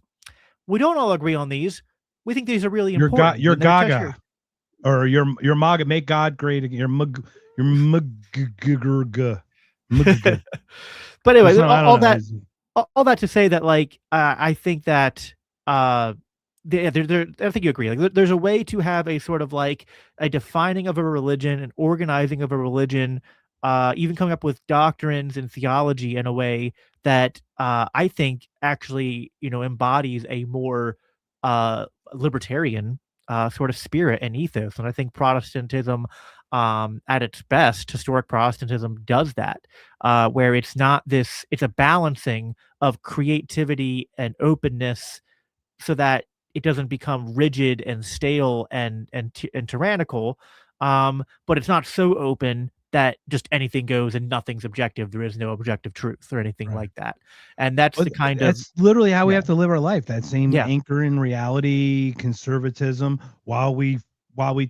We don't all agree on these. We think these are really important. You're and they're Gaga tertiary. or your MAGA, make God great again. Your mug. But anyway, I don't know. all that to say that like I think that I think you agree. Like there's a way to have a sort of like a defining of a religion, an organizing of a religion, even coming up with doctrines and theology in a way that I think actually embodies a more libertarian sort of spirit and ethos. And I think Protestantism, at its best, historic Protestantism does that, where it's not this, it's a balancing of creativity and openness so that it doesn't become rigid and stale and tyrannical. But it's not so open that just anything goes and nothing's objective. There is no objective truth or anything like that. And that's the kind of that's literally how we have to live our life. That same Yeah. anchor in reality, conservatism, while we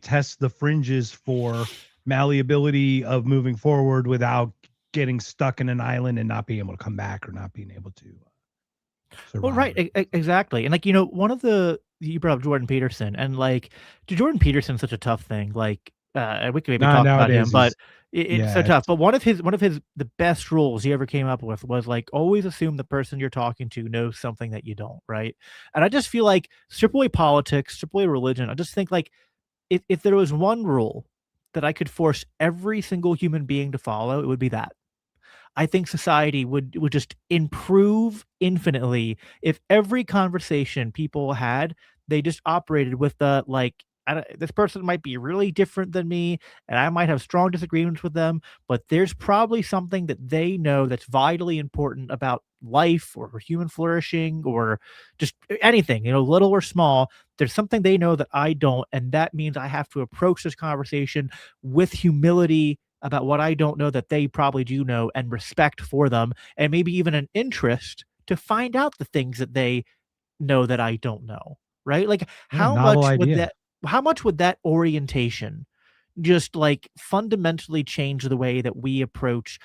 test the fringes for malleability of moving forward without getting stuck in an island and not being able to come back or not being able to survive. Well, right, exactly. And like one of you brought up Jordan Peterson, and like Jordan Peterson's such a tough thing. Like we could maybe talk about him, but it's so tough. But one of his the best rules he ever came up with was like always assume the person you're talking to knows something that you don't, right? And I just feel like strip away politics, strip away religion. I just think like if there was one rule that I could force every single human being to follow, it would be that. I think society would just improve infinitely if every conversation people had, they just operated with the like, this person might be really different than me, and I might have strong disagreements with them, but there's probably something that they know that's vitally important about life or human flourishing or just anything, little or small. There's something they know that I don't, and that means I have to approach this conversation with humility about what I don't know that they probably do know, and respect for them, and maybe even an interest to find out the things that they know that I don't know, right? Like how much would that orientation just like fundamentally change the way that we approach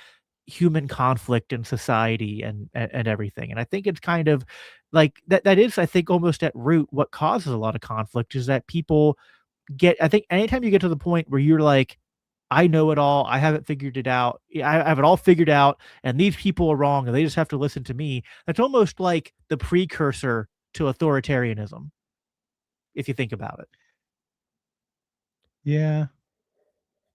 human conflict in society and everything. And I think it's kind of like that is, I think, almost at root what causes a lot of conflict is that people I think anytime you get to the point where you're like, I know it all, I haven't figured it out, I have it all figured out, and these people are wrong, and they just have to listen to me. That's almost like the precursor to authoritarianism, if you think about it. Yeah.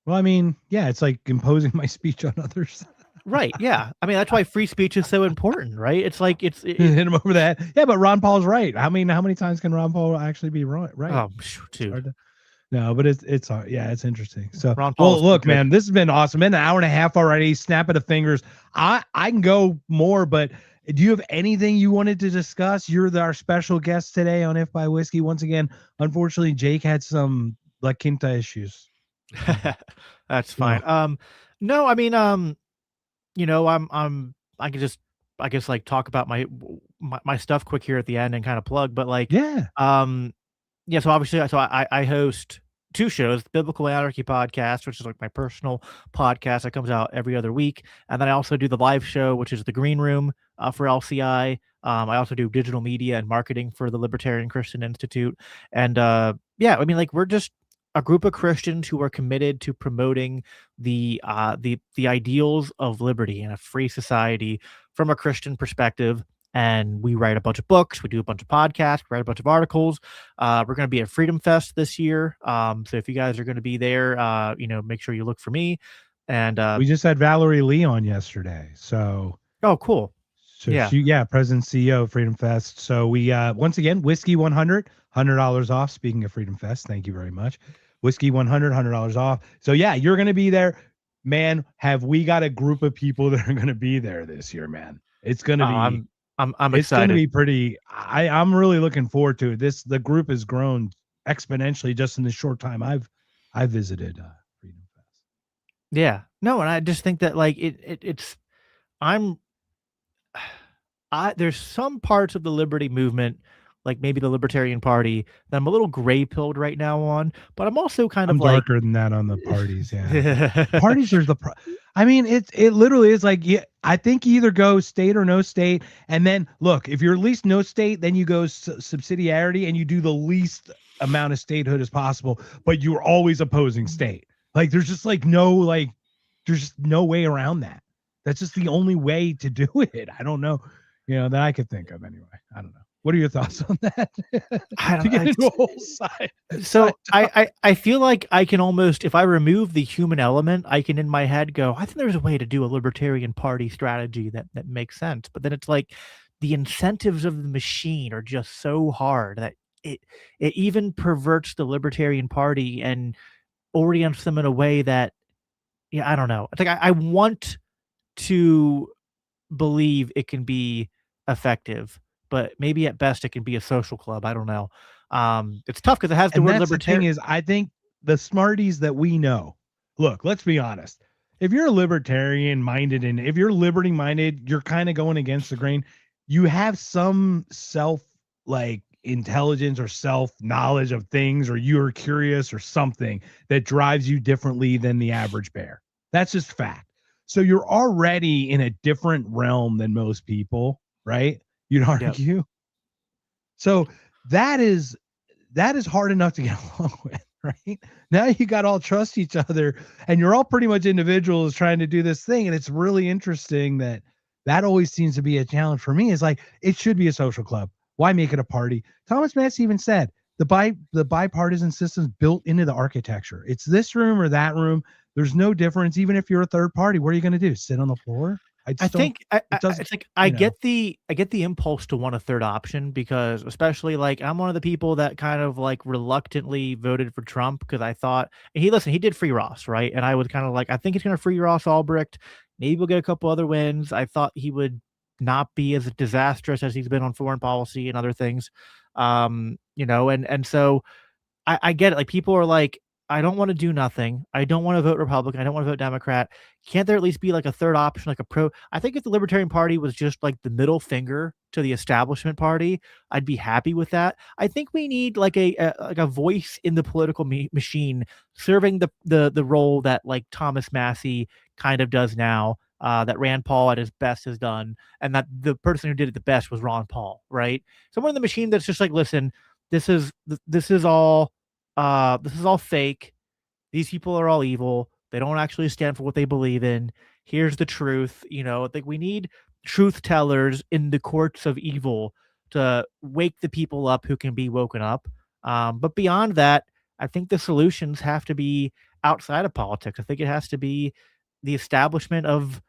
Well, I mean, yeah, it's like imposing my speech on others. Right, yeah. I mean, that's why free speech is so important, right? It's like Hit him over that. Yeah, but Ron Paul's right. How many times can Ron Paul actually be right? oh, It's dude. hard to, no, but it's hard. Yeah, it's interesting. So, Ron Paul well, is look, pretty good. man, this has been awesome. Been an hour and a half already. Snap of the fingers. I can go more, but do you have anything you wanted to discuss? You're our special guest today on If by Whiskey. Once again, unfortunately, Jake had some La Quinta issues. That's fine. No, I mean, you know, I could just, I guess, like talk about my stuff quick here at the end and kind of plug, but like, Yeah. yeah. So obviously, so I host two shows, the Biblical Anarchy podcast, which is like my personal podcast that comes out every other week, and then I also do the live show, which is the Green Room for LCI. I also do digital media and marketing for the Libertarian Christian Institute, and yeah, I mean, like we're just a group of Christians who are committed to promoting the ideals of liberty and a free society from a Christian perspective. And we write a bunch of books, we do a bunch of podcasts, we write a bunch of articles. We're going to be at Freedom Fest this year. So if you guys are going to be there, you know, make sure you look for me. And we just had Valerie Lee on yesterday. So oh, cool. So Yeah. she, President CEO of Freedom Fest. So we once again, Whiskey 100, $100 off. Speaking of Freedom Fest, thank you very much. Whiskey 100, $100 off. So yeah, you're going to be there, man. Have we got a group of people that are going to be there this year, man? It's going to be. I'm it's excited. Going to be pretty. I'm really looking forward to it. The group has grown exponentially just in the short time I've visited Freedom Fest. Yeah. No, and I just think that like it's there's some parts of the liberty movement, like maybe the Libertarian Party, that I'm a little gray pilled right now on, but I'm also kind I'm of like darker than that on the parties. Yeah, parties are I mean, it literally is like, yeah, I think you either go state or no state, and then look, if you're at least no state, then you go subsidiarity and you do the least amount of statehood as possible, but you're always opposing state. Like there's just like there's just no way around that. That's just the only way to do it. I don't know, that I could think of anyway. I don't know. What are your thoughts on that? I don't to get know. into a whole side. So I feel like I can almost, if I remove the human element, I can in my head go, I think there's a way to do a Libertarian Party strategy that makes sense. But then it's like the incentives of the machine are just so hard that it even perverts the Libertarian Party and orients them in a way that, I don't know. It's like I want to believe it can be effective, but maybe at best it can be a social club. I don't know. It's tough because it has the word libertarian. The thing is, I think the smarties that we know, look, let's be honest. If you're a libertarian minded and if you're liberty minded, you're kind of going against the grain. You have some self intelligence or self knowledge of things, or you're curious or something that drives you differently than the average bear. That's just fact. So you're already in a different realm than most people, right? You'd argue. Yep. So that is hard enough to get along with, right? Now you got all trust each other and you're all pretty much individuals trying to do this thing. And it's really interesting that always seems to be a challenge for me. Is like, it should be a social club. Why make it a party? Thomas Massey even said the bipartisan system's built into the architecture. It's this room or that room. There's no difference. Even if you're a third party, what are you going to do? Sit on the floor? It's like I get the impulse to want a third option, because especially like I'm one of the people that kind of like reluctantly voted for Trump because I thought he did free Ross, right? And I was kind of like, I think he's going to free Ross Ulbricht. Maybe we'll get a couple other wins. I thought he would not be as disastrous as he's been on foreign policy and other things. And so I get it. Like people are like, I don't want to do nothing. I don't want to vote Republican. I don't want to vote Democrat. Can't there at least be like a third option, like a pro? I think if the Libertarian Party was just like the middle finger to the establishment party, I'd be happy with that. I think we need like a voice in the political machine serving the role that like Thomas Massey kind of does now. that Rand Paul at his best has done, and that the person who did it the best was Ron Paul, right? Someone in the machine that's just like, listen, this is all fake. These people are all evil. They don't actually stand for what they believe in. Here's the truth. I think we need truth tellers in the courts of evil to wake the people up who can be woken up. But beyond that, I think the solutions have to be outside of politics. I think it has to be the establishment of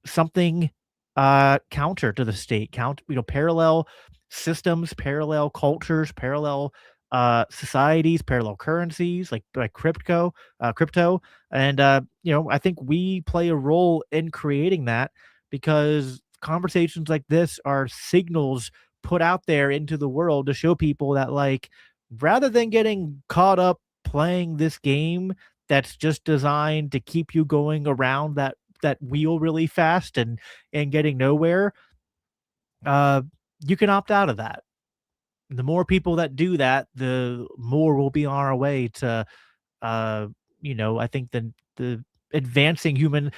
something counter to the state, parallel systems, parallel cultures, parallel societies, parallel currencies like crypto. And I think we play a role in creating that, because conversations like this are signals put out there into the world to show people that, like, rather than getting caught up playing this game that's just designed to keep you going around that wheel really fast and getting nowhere, uh, you can opt out of that. The more people that do that, the more we'll be on our way to, I think the advancing human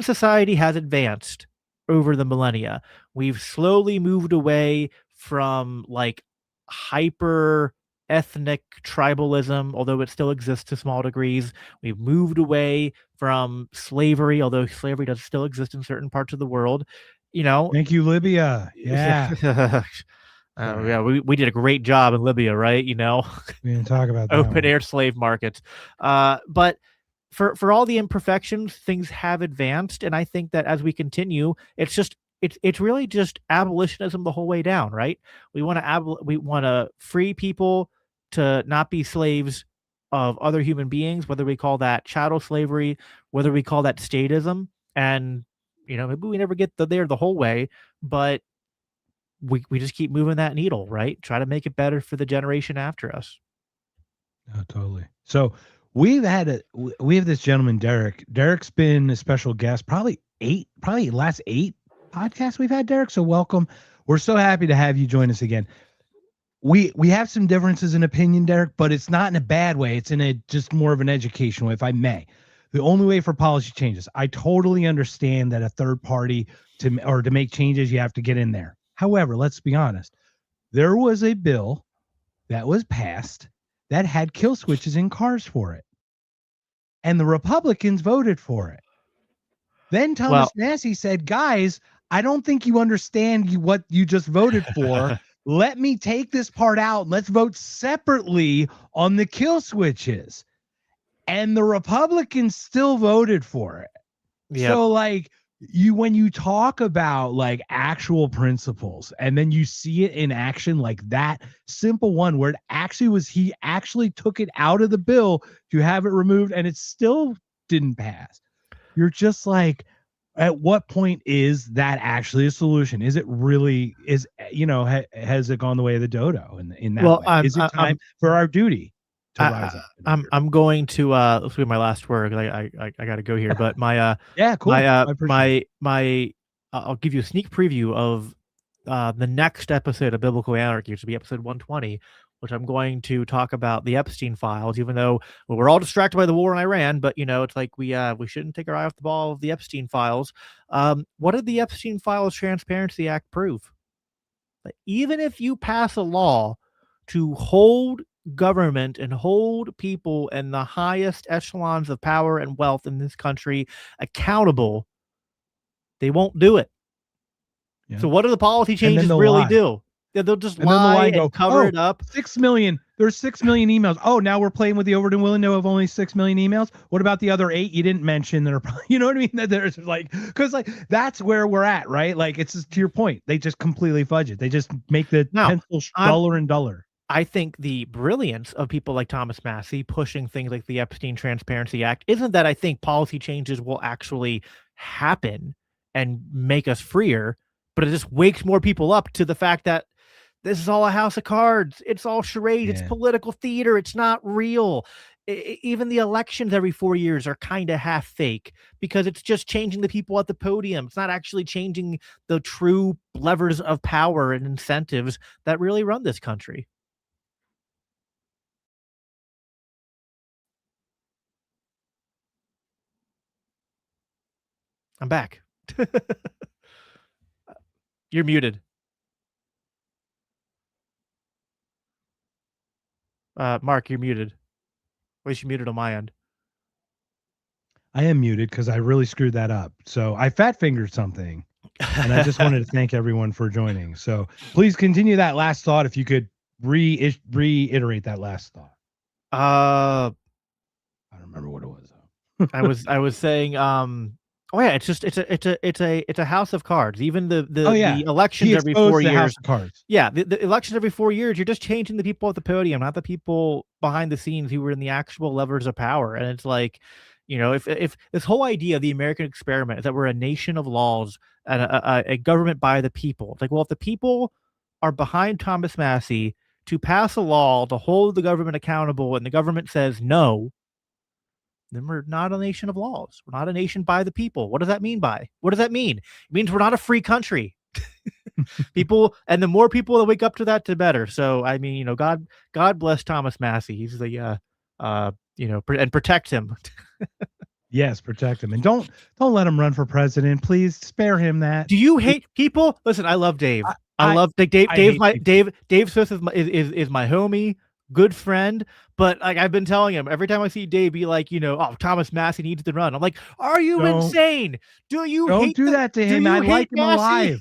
society has advanced over the millennia. We've slowly moved away from like hyper ethnic tribalism, although it still exists to small degrees. We've moved away from slavery, although slavery does still exist in certain parts of the world. Thank you, Libya. Yeah. Yeah, we did a great job in Libya, right? We didn't talk about that open one. air slave markets. But for all the imperfections, things have advanced, and I think that as we continue, it's really just abolitionism the whole way down, right? We want to free people to not be slaves of other human beings, whether we call that chattel slavery, whether we call that statism, and maybe we never get there the whole way, but we just keep moving that needle, right? Try to make it better for the generation after us. Oh, totally. So we have this gentleman, Derek. Derek's been a special guest, probably last 8 podcasts we've had, Derek. So welcome. We're so happy to have you join us again. We have some differences in opinion, Derek, but it's not in a bad way. It's in a just more of an educational way, if I may. The only way for policy changes, I totally understand that a third party to make changes, you have to get in there. However, let's be honest. There was a bill that was passed that had kill switches in cars for it, and the Republicans voted for it. Then Thomas Massey said, guys, I don't think you understand what you just voted for. Let me take this part out. Let's vote separately on the kill switches. And the Republicans still voted for it. Yep. So when you talk about like actual principles and then you see it in action, like that simple one where he actually took it out of the bill to have it removed and it still didn't pass. You're just like, at what point is that actually a solution? Is it really, has it gone the way of the dodo in that way? Is it time for our duty to rise up? I'm going to this will be my last word. I got to go here, but my yeah, cool. I'll give you a sneak preview of the next episode of Biblical Anarchy, which will be episode 120, which I'm going to talk about the Epstein files. Even though we're all distracted by the war in Iran, but it's like we shouldn't take our eye off the ball of the Epstein files. What did the Epstein Files Transparency Act prove? That even if you pass a law to hold government and hold people in the highest echelons of power and wealth in this country accountable, they won't do it. Yeah. So what do the policy changes really do? Yeah, they'll just lie and cover it up. 6 million. There's 6 million emails. Oh, now we're playing with the Overton Willow of only 6 million emails. What about the other 8 you didn't mention that are probably, you know what I mean? That there's because that's where we're at, right? Like it's just, to your point, they just completely fudge it. They just make the pencil duller and duller. I think the brilliance of people like Thomas Massey pushing things like the Epstein Transparency Act isn't that I think policy changes will actually happen and make us freer, but it just wakes more people up to the fact that this is all a house of cards. It's all charade. Yeah. It's political theater. It's not real. Even the elections every 4 years are kind of half fake because it's just changing the people at the podium. It's not actually changing the true levers of power and incentives that really run this country. I'm back. You're muted. Mark, you're muted. At least you're muted on my end. I am muted because I really screwed that up. So I fat fingered something. And I just wanted to thank everyone for joining. So please continue that last thought. If you could reiterate that last thought. I don't remember what it was. I was saying, oh yeah, it's a house of cards. Even the elections every 4 years. House of cards. Yeah, the elections every 4 years, you're just changing the people at the podium, not the people behind the scenes who were in the actual levers of power. And it's like, if this whole idea of the American experiment is that we're a nation of laws and a government by the people. It's like, well, if the people are behind Thomas Massey to pass a law to hold the government accountable and the government says no, then we're not a nation of laws. We're not a nation by the people. What does that mean? What does that mean? It means we're not a free country. People, and the more people that wake up to that, the better. So, I mean, God bless Thomas Massey. He's the, and protect him. Yes, protect him, and don't let him run for president. Please spare him that. Do you hate people? Listen, I love Dave. I love Dave. Dave Smith is my homie, good friend. But like I've been telling him, every time I see Dave be like, oh, Thomas Massey needs to run. I'm like, are you insane? Don't do that to him. I like him alive.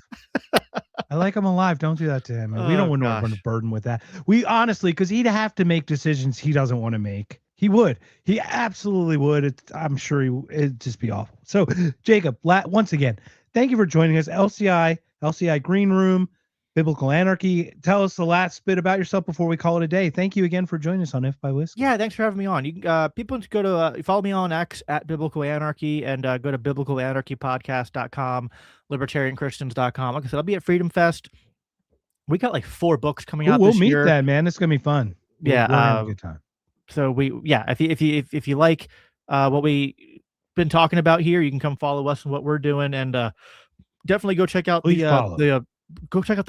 I like him alive. Don't do that to him. We don't want to burden with that. We honestly, because he'd have to make decisions he doesn't want to make. He would. He absolutely would. I'm sure it'd just be awful. So, Jacob, once again, thank you for joining us. LCI Green Room, Biblical Anarchy. Tell us the last bit about yourself before we call it a day. Thank you again for joining us on If by Whiskey. Yeah, thanks for having me on. You people can go to follow me on X at Biblical Anarchy and go to biblicalanarchypodcast.com, libertarianchristians.com. Like I said, I'll be at Freedom Fest. We got like 4 books coming out this year. We'll meet that, man. It's gonna be fun. Yeah, we're having a good time. So if you like what we been talking about here, you can come follow us and what we're doing, and definitely go check out the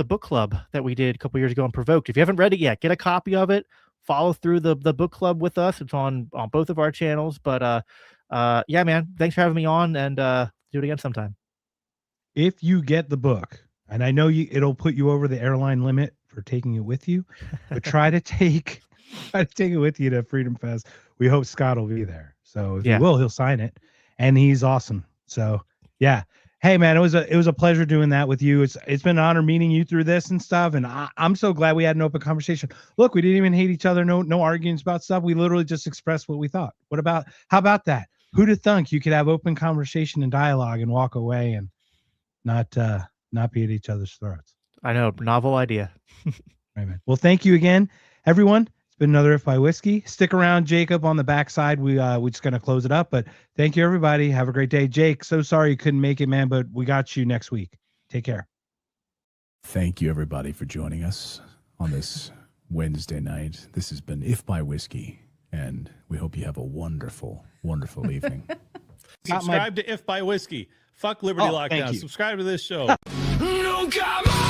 book club that we did a couple years ago on Provoked. If you haven't read it yet, get a copy of it. Follow through the book club with us. It's on both of our channels. But yeah, man, thanks for having me on, and do it again sometime. If you get the book, and I know it'll put you over the airline limit for taking it with you, but try to take it with you to Freedom Fest. We hope Scott will be there. So if you will, he'll sign it, and he's awesome. So yeah. Hey man, it was a pleasure doing that with you. It's been an honor meeting you through this and stuff. And I'm so glad we had an open conversation. Look, we didn't even hate each other. No arguments about stuff. We literally just expressed what we thought. How about that? Who'd have thunk you could have open conversation and dialogue and walk away and not be at each other's throats? I know, novel idea. Right, man. Well, thank you again, everyone. It's been another If by Whiskey. Stick around, Jacob, on the backside. We're just gonna close it up. But thank you, everybody. Have a great day. Jake, so sorry you couldn't make it, man, but we got you next week. Take care. Thank you, everybody, for joining us on this Wednesday night. This has been If by Whiskey, and we hope you have a wonderful, wonderful evening. Subscribe to If by Whiskey. Fuck Liberty Lockdown. Subscribe to this show. No, come on!